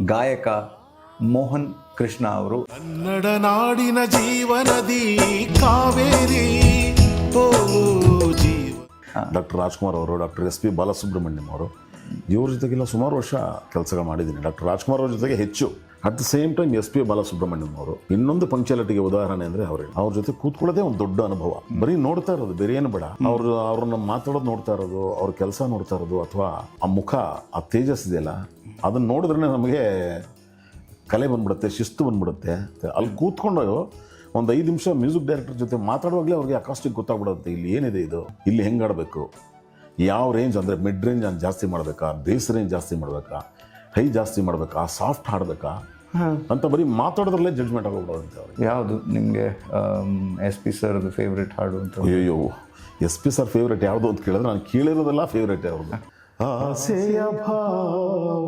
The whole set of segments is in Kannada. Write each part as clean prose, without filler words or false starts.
ಗಾಯಕ ಮೋಹನ್ ಕೃಷ್ಣ ಅವರು. ಕನ್ನಡ ನಾಡಿನ ಜೀವನದಿ ಕಾವೇರಿ ಡಾಕ್ಟರ್ ರಾಜ್ಕುಮಾರ್ ಅವರು, ಡಾಕ್ಟರ್ SP ಬಾಲಸುಬ್ರಹ್ಮಣ್ಯಂ ಅವರು, ಇವ್ರ ಜೊತೆಗೆಲ್ಲ ಸುಮಾರು ವರ್ಷ ಕೆಲಸಗಳು ಮಾಡಿದ್ದೀನಿ. ಡಾಕ್ಟರ್ ರಾಜ್ಕುಮಾರ್ ಅವ್ರ ಜೊತೆಗೆ ಹೆಚ್ಚು. At the same time SP Balasubrahmanyam ಅವರು. ಇನ್ನೊಂದು ಪಂಕ್ಚುಯಾಲಿಟಿಗೆ ಉದಾಹರಣೆ ಅಂದರೆ ಅವ್ರ ಜೊತೆ ಕೂತ್ಕೊಳ್ಳೋದೇ ಒಂದು ದೊಡ್ಡ ಅನುಭವ. ಬರೀ ನೋಡ್ತಾ ಇರೋದು, ಬೇರೆ ಏನು ಬೇಡ, ಅವ್ರನ್ನ ಮಾತಾಡೋದು ನೋಡ್ತಾ ಇರೋದು, ಅವ್ರ ಕೆಲಸ ನೋಡ್ತಾ ಇರೋದು, ಅಥವಾ ಆ ಮುಖ, ಆ ತೇಜಸ್ ಇದೆಯಲ್ಲ, ಅದನ್ನ ನೋಡಿದ್ರೆ ನಮಗೆ ಕಲೆ ಬಂದ್ಬಿಡುತ್ತೆ, ಶಿಸ್ತು ಬಂದ್ಬಿಡುತ್ತೆ. ಅಲ್ಲಿ ಕೂತ್ಕೊಂಡು ಒಂದು 5 ನಿಮಿಷ ಮ್ಯೂಸಿಕ್ ಡೈರೆಕ್ಟರ್ ಜೊತೆ ಮಾತಾಡುವಾಗಲೇ ಅವ್ರಿಗೆ ಅಕಾಸ್ಟಿಕ್ ಗೊತ್ತಾಗ್ಬಿಡುತ್ತೆ, ಇಲ್ಲಿ ಏನಿದೆ, ಇದು ಇಲ್ಲಿ ಹೆಂಗೆ ಆಡಬೇಕು, ಯಾವ ರೇಂಜ್ ಅಂದರೆ ಮಿಡ್ ರೇಂಜ್ ಜಾಸ್ತಿ ಮಾಡಬೇಕಾ, ಬೇಸ್ ರೇಂಜ್ ಜಾಸ್ತಿ ಮಾಡಬೇಕಾ, ಹೈ ಜಾಸ್ತಿ ಮಾಡಬೇಕಾ, ಸಾಫ್ಟ್ ಹಾಡಬೇಕಾ ಅಂತ ಬರೀ ಮಾತಾಡೋದ್ರಲ್ಲೇ ಜಡ್ಜ್ಮೆಂಟ್ ಆಗೋಗ್ಬಿಡೋದಂತೆ ಅವ್ರಿಗೆ. ಯಾವುದು ನಿಮಗೆ SP ಸರ್ದು ಫೇವ್ರೆಟ್ ಹಾಡು ಅಂತ? ಅಯ್ಯೋ, SP ಸರ್ ಫೇವ್ರೇಟ್ ಯಾವುದು ಅಂತ ಕೇಳಿದ್ರೆ ನಾನು ಕೇಳಿರೋದೆಲ್ಲ ಫೇವ್ರೇಟ್ ಅವ್ರದ್ದು. ಆಸೆಯ ಭಾವ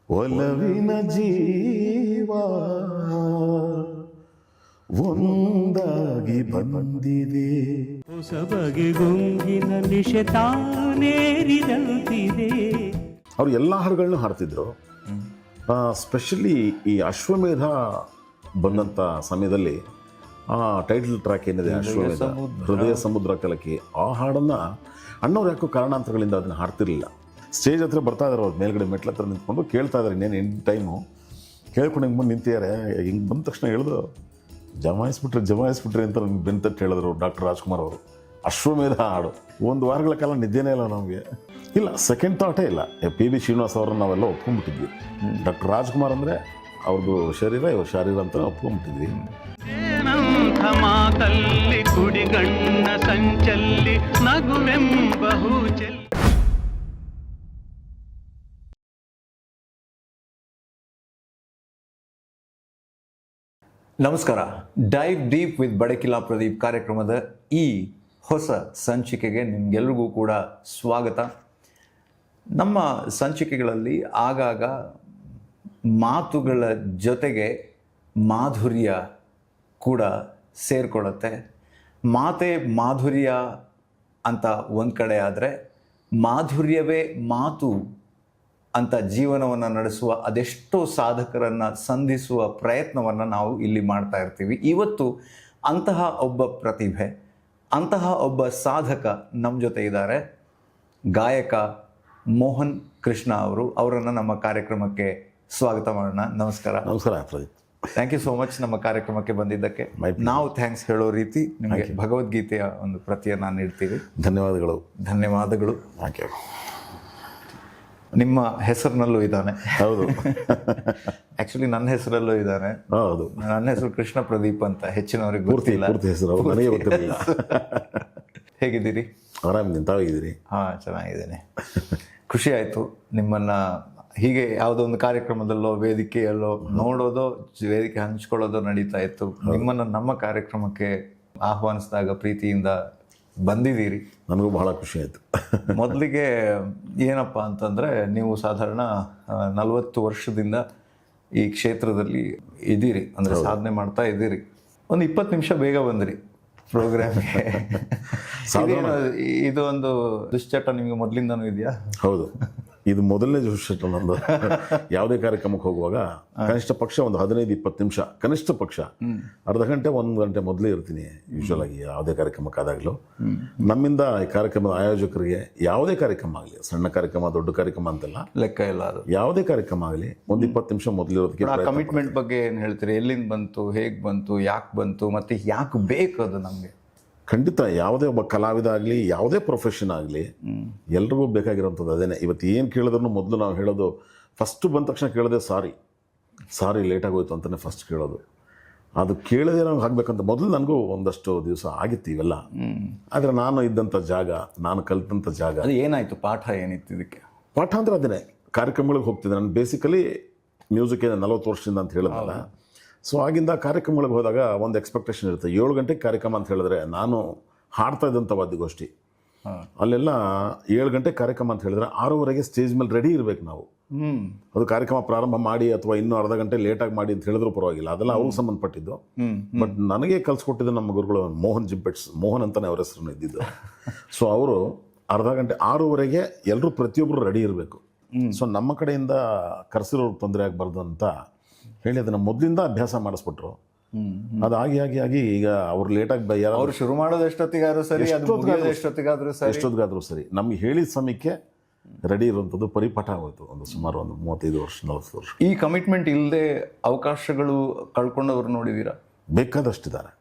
ಒಲವಿನ ಜೀವ ಒಂದಾಗಿ ಬಂದಿದೆ, ಹೊಸ ಬಗೆ ಗುಂಗಿನ ನಿಶತಾನೇರಿದಂತಿದೆ. ಅವ್ರು ಎಲ್ಲ ಹಾಡುಗಳನ್ನೂ ಹಾಡ್ತಿದ್ರು. ಸ್ಪೆಷಲಿ ಈ ಅಶ್ವಮೇಧ ಬಂದಂಥ ಸಮಯದಲ್ಲಿ ಆ ಟೈಟಲ್ ಟ್ರ್ಯಾಕ್ ಏನಿದೆ, ಅಶ್ವಮೇಧ ಹೃದಯ ಸಮುದ್ರ ಕಲಕಿ, ಆ ಹಾಡನ್ನು ಅಣ್ಣವ್ರು ಯಾಕೋ ಕಾರಣಾಂತರಗಳಿಂದ ಅದನ್ನು ಹಾಡ್ತಿರ್ಲಿಲ್ಲ. ಸ್ಟೇಜ್ ಹತ್ರ ಬರ್ತಾ ಇದ್ದಾರೆ, ಅವ್ರು ಮೇಲ್ಗಡೆ ಮೆಟ್ಲ ಹತ್ರ ನಿಂತ್ಕೊಂಡು ಕೇಳ್ತಾ ಇದ್ದಾರೆ, ಇನ್ನೇನು ಎಂಡ್ ಟೈಮು ಕೇಳ್ಕೊಂಡು ಹಿಂಗೆ ಬಂದು ನಿಂತಿದ್ದಾರೆ. ಹಿಂಗೆ ಬಂದ ತಕ್ಷಣ ಹೇಳಿದ್ರು, ಜಮಾಯಿಸ್ಬಿಟ್ರಿ ಅಂತ ನಮ್ಗೆ ಬೆಂತಟ್ಟು ಹೇಳಿದ್ರು ಡಾಕ್ಟರ್ ರಾಜ್ಕುಮಾರ್ ಅವರು. ಅಶ್ವಮೇಧ ಹಾಡು 1 ವಾರಗಳ ಕಾಲ ನಿದ್ದೆನೇ ಇಲ್ಲ ನಮಗೆ. ಇಲ್ಲ, ಸೆಕೆಂಡ್ ಥಾಟೇ ಇಲ್ಲ. PB ಶ್ರೀನಿವಾಸ್ ಅವ್ರನ್ನ ನಾವೆಲ್ಲ ಒಪ್ಕೊಂಡ್ಬಿಟ್ಟಿದ್ವಿ. ಡಾಕ್ಟರ್ ರಾಜ್ಕುಮಾರ್ ಅಂದರೆ ಅವ್ರದ್ದು ಶರೀರ, ಇವ್ರ ಶಾರೀರ ಅಂತ ಒಪ್ಕೊಂಡ್ಬಿಟ್ಟಿದ್ವಿ. ಮಾತಲ್ಲಿ ಕುಡಿಗಣ್ಣ ಸಂಚಲ್ಲಿ ನಗುವೆಂಬಹು ಚೆಲ್ಲಿ. ನಮಸ್ಕಾರ. Dive deep with Badakila Pradeep ಕಾರ್ಯಕ್ರಮದ ಈ ಹೊಸ ಸಂಚಿಕೆಗೆ ನಿಮಗೆಲ್ರಿಗೂ ಕೂಡ ಸ್ವಾಗತ. ನಮ್ಮ ಸಂಚಿಕೆಗಳಲ್ಲಿ ಆಗಾಗ ಮಾತುಗಳ ಜೊತೆಗೆ ಮಾಧುರ್ಯ ಕೂಡ ಸೇರಿಕೊಳ್ಳುತ್ತೆ. ಮಾತೇ ಮಾಧುರ್ಯ ಅಂತ ಒಂದು ಕಡೆ ಆದರೆ, ಮಾಧುರ್ಯವೇ ಮಾತು ಅಂತ ಜೀವನವನ್ನು ನಡೆಸುವ ಅದೆಷ್ಟೋ ಸಾಧಕರನ್ನು ಸಂಧಿಸುವ ಪ್ರಯತ್ನವನ್ನು ನಾವು ಇಲ್ಲಿ ಮಾಡ್ತಾ ಇರ್ತೀವಿ. ಇವತ್ತು ಅಂತಹ ಒಬ್ಬ ಪ್ರತಿಭೆ, ಅಂತಹ ಒಬ್ಬ ಸಾಧಕ ನಮ್ಮ ಜೊತೆ ಇದ್ದಾರೆ. ಗಾಯಕ ಮೋಹನ್ ಕೃಷ್ಣ ಅವರು. ಅವರನ್ನು ನಮ್ಮ ಕಾರ್ಯಕ್ರಮಕ್ಕೆ ಸ್ವಾಗತ ಮಾಡೋಣ. ನಮಸ್ಕಾರ. ನಮಸ್ಕಾರ Pradeep. Thank you so much ನಮ್ಮ ಕಾರ್ಯಕ್ರಮಕ್ಕೆ ಬಂದಿದ್ದಕ್ಕೆ. ನಾವು ಥ್ಯಾಂಕ್ಸ್ ಹೇಳೋ ರೀತಿ ನಿಮಗೆ ಭಗವದ್ಗೀತೆಯ ಒಂದು ಪ್ರತಿಯನ್ನು ನೀಡ್ತೀವಿ. ಧನ್ಯವಾದಗಳು. ಧನ್ಯವಾದಗಳು. Thank you. ನಿಮ್ಮ ಹೆಸರಿನಲ್ಲೂ ಇದ್ದಾನೆ. ಹೌದು, ಆಕ್ಚುಲಿ ನನ್ನ ಹೆಸರಲ್ಲೂ ಇದ್ದಾನೆ. ಹೌದು, ನನ್ನ ಹೆಸರು ಕೃಷ್ಣ ಪ್ರದೀಪ್ ಅಂತ. ಹೆಚ್ಚಿನವರಿಗೆ ಪೂರ್ತಿ ಹೆಸರು ನನಗೆ ಗೊತ್ತಿರಲಿಲ್ಲ. ಹೇಗಿದ್ದೀರಿ? ಆರಾಮಿದ್ದೀನಿ, ತಾವಾಗಿದ್ದೀರಿ? ಚೆನ್ನಾಗಿದ್ದೇನೆ. ಖುಷಿ ಆಯಿತು ನಿಮ್ಮನ್ನು ಹೀಗೆ ಯಾವುದೋ ಒಂದು ಕಾರ್ಯಕ್ರಮದಲ್ಲೋ ವೇದಿಕೆಯಲ್ಲೋ ನೋಡೋದೋ, ವೇದಿಕೆ ಹಂಚ್ಕೊಳ್ಳೋದೋ ನಡೀತಾ ಇತ್ತು. ನಿಮ್ಮನ್ನು ನಮ್ಮ ಕಾರ್ಯಕ್ರಮಕ್ಕೆ ಆಹ್ವಾನಿಸಿದಾಗ ಪ್ರೀತಿಯಿಂದ ಬಂದಿದ್ದೀರಿ. ನನಗೂ ಬಹಳ ಖುಷಿ ಆಯಿತು. ಮೊದಲಿಗೆ ಏನಪ್ಪ ಅಂತಂದರೆ, ನೀವು ಸಾಧಾರಣ 40 ವರ್ಷದಿಂದ ಈ ಕ್ಷೇತ್ರದಲ್ಲಿ ಇದ್ದೀರಿ, ಅಂದರೆ ಸಾಧನೆ ಮಾಡ್ತಾ ಇದ್ದೀರಿ. ಒಂದು 20 ನಿಮಿಷ ಬೇಗ ಬಂದ್ರಿ ಪ್ರೋಗ್ರಾಮ್ಗೆ. ಇದು ಒಂದು ದುಶ್ಚಟ ನಿಮಗೆ ಮೊದಲಿಂದನೂ ಇದೆಯಾ? ಹೌದು, ಇದು ಮೊದಲನೇ ದುಶ್ಚಟ ನಂದು. ಯಾವುದೇ ಕಾರ್ಯಕ್ರಮಕ್ಕೆ ಹೋಗುವಾಗ ಕನಿಷ್ಠ ಪಕ್ಷ ಒಂದು 15-20 ನಿಮಿಷ, ಕನಿಷ್ಠ ಪಕ್ಷ ಅರ್ಧ ಗಂಟೆ 1 ಗಂಟೆ ಮೊದಲೇ ಇರ್ತೀನಿ ಯೂಶ್ವಲ್ ಆಗಿ ಯಾವುದೇ ಕಾರ್ಯಕ್ರಮಕ್ಕಾದಾಗಲೂ. ನಮ್ಮಿಂದ ಈ ಕಾರ್ಯಕ್ರಮದ ಆಯೋಜಕರಿಗೆ ಯಾವುದೇ ಕಾರ್ಯಕ್ರಮ ಆಗಲಿ, ಸಣ್ಣ ಕಾರ್ಯಕ್ರಮ ದೊಡ್ಡ ಕಾರ್ಯಕ್ರಮ ಅಂತೆಲ್ಲ ಲೆಕ್ಕ ಇಲ್ಲ, ಅದು ಯಾವುದೇ ಕಾರ್ಯಕ್ರಮ ಆಗಲಿ ಒಂದು 20 ನಿಮಿಷ ಮೊದಲಿರೋದಕ್ಕೆ. ಕಮಿಟ್ಮೆಂಟ್ ಬಗ್ಗೆ ಏನು ಹೇಳ್ತೀರಿ? ಎಲ್ಲಿಂದ ಬಂತು, ಹೇಗೆ ಬಂತು, ಯಾಕೆ ಬಂತು, ಮತ್ತು ಯಾಕೆ ಬೇಕು ಅದು ನಮಗೆ? ಖಂಡಿತ ಯಾವುದೇ ಒಬ್ಬ ಕಲಾವಿದ ಆಗಲಿ, ಯಾವುದೇ ಪ್ರೊಫೆಷನ್ ಆಗಲಿ, ಎಲ್ರಿಗೂ ಬೇಕಾಗಿರೋಂಥದ್ದು ಅದೇನೆ. ಇವತ್ತು ಏನು ಕೇಳಿದ್ರು ಮೊದಲು ನಾವು ಹೇಳೋದು, ಫಸ್ಟು ಬಂದ ತಕ್ಷಣ ಕೇಳೋದೆ ಸಾರಿ ಲೇಟಾಗೋಯ್ತು ಅಂತಲೇ ಫಸ್ಟ್ ಕೇಳೋದು. ಅದು ಕೇಳದೆ ನಾವು ಆಗಬೇಕಂತ ಮೊದಲು ನನಗೂ ಒಂದಷ್ಟು ದಿವಸ ಆಗಿತ್ತು ಇವೆಲ್ಲ. ಆದರೆ ನಾನು ಇದ್ದಂಥ ಜಾಗ, ನಾನು ಕಲಿತಂಥ ಜಾಗ, ಅದು ಏನಾಯಿತು? ಪಾಠ ಏನಿತ್ತು ಇದಕ್ಕೆ? ಪಾಠ ಅಂದರೆ ಅದನ್ನೇ, ಕಾರ್ಯಕ್ರಮಗಳಿಗೆ ಹೋಗ್ತಿದ್ದೆ ನಾನು. ಬೇಸಿಕಲಿ ಮ್ಯೂಸಿಕ್ 40 ವರ್ಷದಿಂದ ಅಂತ ಹೇಳಿದ್ನಲ್ಲ. ಸೊ ಆಗಿಂದ ಕಾರ್ಯಕ್ರಮಗಳಿಗೆ ಹೋದಾಗ ಒಂದು ಎಕ್ಸ್ಪೆಕ್ಟೇಷನ್ ಇರುತ್ತೆ. 7 ಗಂಟೆಗೆ ಕಾರ್ಯಕ್ರಮ ಅಂತ ಹೇಳಿದ್ರೆ, ನಾನು ಹಾಡ್ತಾ ಇದ್ದಂಥ ವಾದ್ಯಗೋಷ್ಠಿ ಅಲ್ಲೆಲ್ಲ 7 ಗಂಟೆಗೆ ಕಾರ್ಯಕ್ರಮ ಅಂತ ಹೇಳಿದ್ರೆ 6:30ಗೆ ಸ್ಟೇಜ್ ಮೇಲೆ ರೆಡಿ ಇರಬೇಕು ನಾವು. ಅದು ಕಾರ್ಯಕ್ರಮ ಪ್ರಾರಂಭ ಮಾಡಿ ಅಥವಾ ಇನ್ನೂ ಅರ್ಧ ಗಂಟೆ ಲೇಟಾಗಿ ಮಾಡಿ ಅಂತ ಹೇಳಿದ್ರು ಪರವಾಗಿಲ್ಲ, ಅದೆಲ್ಲ ಅವ್ರಿಗೆ ಸಂಬಂಧಪಟ್ಟಿದ್ದು. ಬಟ್ ನನಗೆ ಕಲಿಸ್ಕೊಟ್ಟಿದ್ದು ನಮ್ಮ ಗುರುಗಳು ಮೋಹನ್ ಜಿಂಪೆಟ್ಸ್, ಮೋಹನ್ ಅಂತಲೇ ಅವ್ರ ಹೆಸರು ಇದ್ದಿದ್ದು. ಸೊ ಅವರು ಅರ್ಧ ಗಂಟೆ 6:30ಗೆ ಎಲ್ಲರೂ ಪ್ರತಿಯೊಬ್ಬರು ರೆಡಿ ಇರಬೇಕು. ಸೊ ನಮ್ಮ ಕಡೆಯಿಂದ ಕರೆಸಿರೋರು ತೊಂದರೆ ಆಗಬಾರ್ದು ಅಂತ ಹೇಳಿ ಅದನ್ನು ಮೊದಲಿಂದ ಅಭ್ಯಾಸ ಮಾಡಿಸ್ಬಿಟ್ರು. ಅದು ಆಗಿ ಈಗ ಅವ್ರು ಲೇಟಾಗಿ ಯಾರು ಅವ್ರು ಶುರು ಮಾಡೋದು ಎಷ್ಟೊತ್ತಿಗಾದ್ರೂ ಸರಿ, ಅದು ಮುಗಿಯೋದು ಎಷ್ಟೊತ್ತಿಗಾದ್ರೂ ಸರಿ, ಎಷ್ಟೊತ್ತಿಗಾದ್ರೂ ಸರಿ, ನಮ್ಗೆ ಹೇಳಿದ ಸಮಯಕ್ಕೆ ರೆಡಿ ಇರುವಂಥದ್ದು ಪರಿಪಾಠ ಆಗೋಯ್ತು. ಸುಮಾರು 35 ವರ್ಷ 40 ವರ್ಷ. ಈ ಕಮಿಟ್ಮೆಂಟ್ ಇಲ್ಲದೆ ಅವಕಾಶಗಳು ಕಳ್ಕೊಂಡವ್ರು ನೋಡಿದೀರಾ? ಬೇಕಾದಷ್ಟಿದ್ದಾರೆ.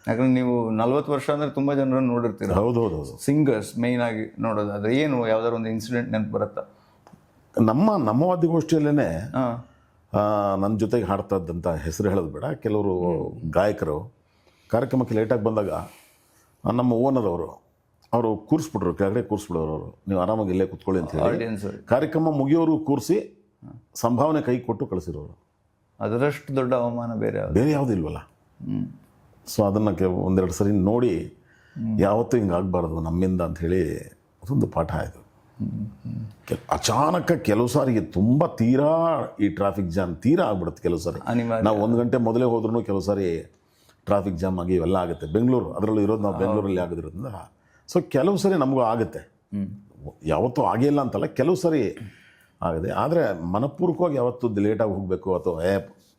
ಯಾಕಂದ್ರೆ ನೀವು 40 ವರ್ಷ ಅಂದ್ರೆ ತುಂಬಾ ಜನರನ್ನು ನೋಡಿರ್ತೀರ. ಹೌದು. ಸಿಂಗರ್ಸ್ ಮೇಯ್ನ್ ಆಗಿ ನೋಡೋದಾದ್ರೆ ಏನು ಯಾವ್ದಾದ್ರು ಒಂದು ಇನ್ಸಿಡೆಂಟ್ ನೆನಪು ಬರುತ್ತಾ? ನಮ್ಮ ವಾದ್ಯಗೋಷ್ಠಿಯಲ್ಲೇ ನನ್ನ ಜೊತೆಗೆ ಹಾಡ್ತಾ ಇದ್ದಂಥ ಹೆಸರು ಹೇಳೋದು ಬೇಡ, ಕೆಲವರು ಗಾಯಕರು ಕಾರ್ಯಕ್ರಮಕ್ಕೆ ಲೇಟಾಗಿ ಬಂದಾಗ ನಮ್ಮ ಓನರ್ ಅವರು ಕೂರಿಸ್ಬಿಟ್ರು, ಕೆಳಗಡೆ ಕೂರಿಸ್ಬಿಡೋರು. ಅವರು ನೀವು ಆರಾಮಾಗಿ ಇಲ್ಲೇ ಕೂತ್ಕೊಳ್ಳಿ ಅಂತ ಹೇಳಿ ಆಡಿಯನ್ಸ್ ಕಾರ್ಯಕ್ರಮ ಮುಗಿಯೋರು ಕೂರಿಸಿ ಸಂಭಾವನೆ ಕೈ ಕೊಟ್ಟು ಕಳಿಸಿರೋರು. ಅದರಷ್ಟು ದೊಡ್ಡ ಅವಮಾನ ಬೇರೆ ಯಾವುದೂ ಇಲ್ವಲ್ಲ. ಸೊ ಅದನ್ನು ಒಂದೆರಡು ಸರಿ ನೋಡಿ ಯಾವತ್ತೂ ಹಿಂಗೆ ಆಗಬಾರ್ದು ನಮ್ಮಿಂದ ಅಂಥೇಳಿ ಅದೊಂದು ಪಾಠ ಆಯಿತು. ಅಚಾನಕ ಕೆಲವು ಸಾರಿಗೆ ತುಂಬ ತೀರಾ ಈ ಟ್ರಾಫಿಕ್ ಜಾಮ್ ತೀರಾ ಆಗ್ಬಿಡುತ್ತೆ. ಕೆಲವು ಸಾರಿ ನಾವು 1 ಗಂಟೆ ಮೊದಲೇ ಹೋದ್ರೂ ಕೆಲವು ಸಾರಿ ಟ್ರಾಫಿಕ್ ಜಾಮ್ ಆಗಿ ಇವೆಲ್ಲ ಆಗುತ್ತೆ. ಬೆಂಗಳೂರು ಅದರಲ್ಲೂ ಇರೋದು ನಾವು ಬೆಂಗಳೂರಲ್ಲಿ ಆಗೋದ್ರಿಂದ ಸೊ ಕೆಲವು ಸರಿ ನಮಗೂ ಆಗುತ್ತೆ. ಯಾವತ್ತೂ ಆಗಿಲ್ಲ ಅಂತಲ್ಲ, ಕೆಲವು ಸರಿ ಆಗಿದೆ. ಆದರೆ ಮನಪೂರ್ವಕವಾಗಿ ಯಾವತ್ತೂ ಲೇಟಾಗಿ ಹೋಗಬೇಕು ಅಥವಾ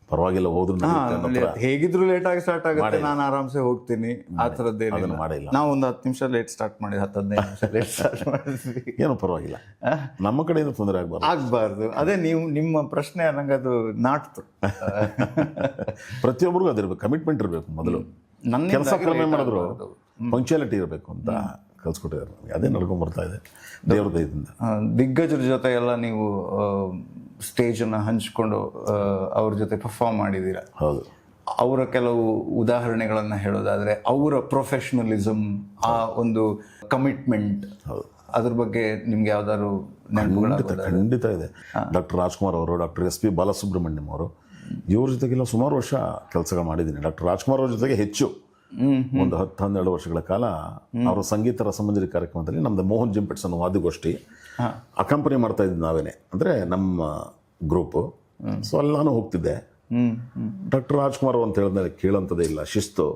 ಪರವಾಗಿಲ್ಲ ಹೋದ್ರು ಹೇಗಿದ್ರು ಲೇಟ್ ಆಗಿ ಸ್ಟಾರ್ಟ್ ಆಗುತ್ತೆ, ನಾನು ಆರಾಮ್ಸೆ ಹೋಗ್ತೀನಿ, ಆ ಥರದ್ದೇನು ಮಾಡಿಲ್ಲ. ನಾವು ಒಂದು 10 ನಿಮಿಷ ಲೇಟ್ ಸ್ಟಾರ್ಟ್ ಮಾಡಿ 10-15 ನಿಮಿಷ ಲೇಟ್ ಸ್ಟಾರ್ಟ್ ಮಾಡಿದ್ವಿ. ಏನೂ ಪರವಾಗಿಲ್ಲ, ನಮ್ಮ ಕಡೆಯಿಂದ ತೊಂದರೆ ಆಗ್ಬಾರ್ದು. ಅದೇ ನಿಮ್ಮ ಪ್ರಶ್ನೆ ನಂಗೆ ಅದು ನಾಟ್ತು. ಪ್ರತಿಯೊಬ್ಬರಿಗೂ ಅದಿರ್ಬೇಕು, ಕಮಿಟ್ಮೆಂಟ್ ಇರಬೇಕು. ಮೊದಲು ನನ್ನ ಕೆಲಸ ಕಡಿಮೆ ಮಾಡಿದ್ರು ಪಂಕ್ಚುಯಾಲಿಟಿ ಇರಬೇಕು ಅಂತ ಕಲ್ಸ್ಕೊಟ್ಟಿದ್ದಾರೆ. ಅದೇ ನಡ್ಕೊಂಡ್ ಬರ್ತಾ ಇದೆ ದೇವ್ರ ದಯದಿಂದ. ದಿಗ್ಗಜರ ಜೊತೆ ಎಲ್ಲ ನೀವು ಸ್ಟೇಜನ್ನು ಹಂಚ್ಕೊಂಡು ಅವ್ರ ಜೊತೆ ಪರ್ಫಾರ್ಮ್ ಮಾಡಿದ್ದೀರಾ. ಹೌದು. ಅವರ ಕೆಲವು ಉದಾಹರಣೆಗಳನ್ನು ಹೇಳೋದಾದ್ರೆ ಅವರ ಪ್ರೊಫೆಷನಲಿಸಮ್, ಆ ಒಂದು ಕಮಿಟ್ಮೆಂಟ್, ಅದ್ರ ಬಗ್ಗೆ ನಿಮ್ಗೆ ಯಾವ್ದಾದ್ರು ಖಂಡಿತ ಇದೆ. ಡಾಕ್ಟರ್ ರಾಜ್ಕುಮಾರ್ ಅವರು, ಡಾಕ್ಟರ್ SP ಬಾಲಸುಬ್ರಹ್ಮಣ್ಯಂ ಅವರು, ಇವ್ರ ಜೊತೆಗೆಲ್ಲ ಸುಮಾರು ವರ್ಷ ಕೆಲಸಗಳು ಮಾಡಿದ್ದೀನಿ. ಡಾಕ್ಟರ್ ರಾಜ್ಕುಮಾರ್ ಅವ್ರ ಜೊತೆಗೆ ಹೆಚ್ಚು ಒಂದು 10-12 ವರ್ಷಗಳ ಕಾಲ ಅವರ ಸಂಗೀತ ರಸಮಂಜರಿ ಕಾರ್ಯಕ್ರಮದಲ್ಲಿ ನಮ್ದು ಮೋಹನ್ ಜಿಂಪೆಟ್ಸ್ ಅನ್ನೋ ವಾದ್ಯಗೋಷ್ಠಿ ಅಕಂಪನಿ ಮಾಡ್ತಾ ಇದ್ದು ನಾವೇನೆ, ಅಂದರೆ ನಮ್ಮ ಗ್ರೂಪು. ಸೊ ಅಲ್ಲಿ ನಾನು ಹೋಗ್ತಿದ್ದೆ. ಡಾಕ್ಟರ್ ರಾಜ್ಕುಮಾರ್ ಅಂತ ಹೇಳಿದ್ರೆ ಕೇಳೋಂಥದ್ದೇ ಇಲ್ಲ. ಶಿಸ್ತು,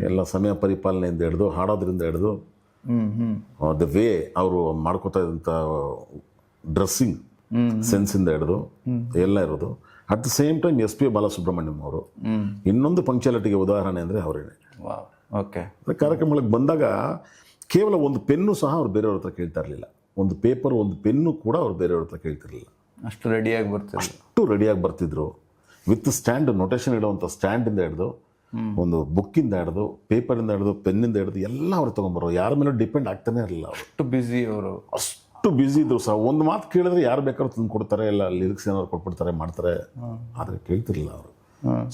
ಎಲ್ಲ ಸಮಯ ಪರಿಪಾಲನೆಯಿಂದ ಹಿಡಿದು, ಹಾಡೋದ್ರಿಂದ ಹಿಡಿದು, ದ ವೇ ಅವರು ಮಾಡ್ಕೋತಾ ಇದ್ದಂಥ ಡ್ರೆಸ್ಸಿಂಗ್ ಸೆನ್ಸಿಂದ ಹಿಡಿದು ಎಲ್ಲ ಇರೋದು. At the same time SP Balasubrahmanyam ಅವರು ಇನ್ನೊಂದು ಪಂಕ್ಚುಯಾಲಿಟಿಗೆ ಉದಾಹರಣೆ ಅಂದರೆ ಅವರೇನೆ. ಓಕೆ. ಕಾರ್ಯಕ್ರಮಗಳಿಗೆ ಬಂದಾಗ ಕೇವಲ ಒಂದು ಪೆನ್ನು ಸಹ ಅವ್ರು ಬೇರೆಯವ್ರ ಹತ್ರ ಕೇಳ್ತಾ ಇರಲಿಲ್ಲ. ಒಂದು ಪೇಪರ್, ಒಂದು ಪೆನ್ನು ಕೂಡ ಅವ್ರು ಬೇರೆಯವ್ರ ಹತ್ರ ಕೇಳ್ತಿರ್ಲಿಲ್ಲ. ಅಷ್ಟು ರೆಡಿಯಾಗಿ ಬರ್ತಿದ್ರು. ವಿತ್ ಸ್ಟ್ಯಾಂಡ್, ನೊಟೇಷನ್ ಇಡುವಂಥ ಸ್ಟ್ಯಾಂಡಿಂದ ಹಿಡಿದು, ಒಂದು ಬುಕ್ಕಿಂದ ಹಿಡಿದು, ಪೇಪರಿಂದ ಹಿಡಿದು, ಪೆನ್ನಿಂದ ಹಿಡಿದು ಎಲ್ಲ ಅವ್ರು ತೊಗೊಂಬರೋ. ಯಾರ ಮೇಲೆ ಡಿಪೆಂಡ್ ಆಗ್ತಾನೆ ಇರಲಿಲ್ಲ. ಅಷ್ಟು ಬ್ಯುಸಿ ಅವರು, ಅಷ್ಟು ಬ್ಯುಸಿ ಇದ್ರು ಸಹ. ಒಂದು ಮಾತು ಕೇಳಿದ್ರೆ ಯಾರು ಬೇಕಾದ್ರೂ ತಂದು ಕೊಡ್ತಾರೆ, ಇಲ್ಲ ಲಿರಿಕ್ಸ್ ಏನಾದ್ರು ಕೊಟ್ಬಿಡ್ತಾರೆ, ಮಾಡ್ತಾರೆ. ಆದರೆ ಕೇಳ್ತಿರ್ಲಿಲ್ಲ ಅವರು.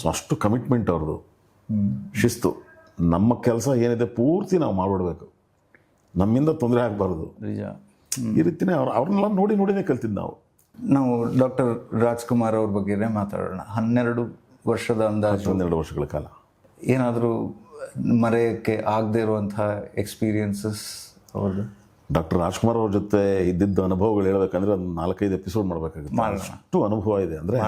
ಸೊ ಅಷ್ಟು ಕಮಿಟ್ಮೆಂಟ್ ಅವ್ರದ್ದು, ಶಿಸ್ತು. ನಮ್ಮ ಕೆಲಸ ಏನಿದೆ ಪೂರ್ತಿ ನಾವು ಮಾಡಿಬಿಡ್ಬೇಕು, ನಮ್ಮಿಂದ ತೊಂದರೆ ಆಗಬಾರ್ದು. ನಿಜ. ಈ ರೀತಿನೇ ಅವ್ರನ್ನೆಲ್ಲ ನೋಡಿನೇ ಕಲ್ತಿದ್ದು ನಾವು ಡಾಕ್ಟರ್ ರಾಜ್ಕುಮಾರ್ ಅವ್ರ ಬಗ್ಗೆ ಮಾತಾಡೋಣ. 12 ವರ್ಷದ ಅಂದಾಜು, 12 ವರ್ಷಗಳ ಕಾಲ ಏನಾದರೂ ಮರೆಯೋಕ್ಕೆ ಆಗದೆ ಇರುವಂತಹ ಎಕ್ಸ್ಪೀರಿಯನ್ಸಸ್ ಅವ್ರದ್ದು? ಡಾಕ್ಟರ್ ರಾಜ್ಕುಮಾರ್ ಅವ್ರ ಜೊತೆ ಇದ್ದಿದ್ದ ಅನುಭವಗಳು ಹೇಳ್ಬೇಕಂದ್ರೆ ಒಂದು 4-5 ಎಪಿಸೋಡ್ ಮಾಡಬೇಕಾಗುತ್ತೆ. ಅಷ್ಟು ಅನುಭವ ಇದೆ. ಅಂದರೆ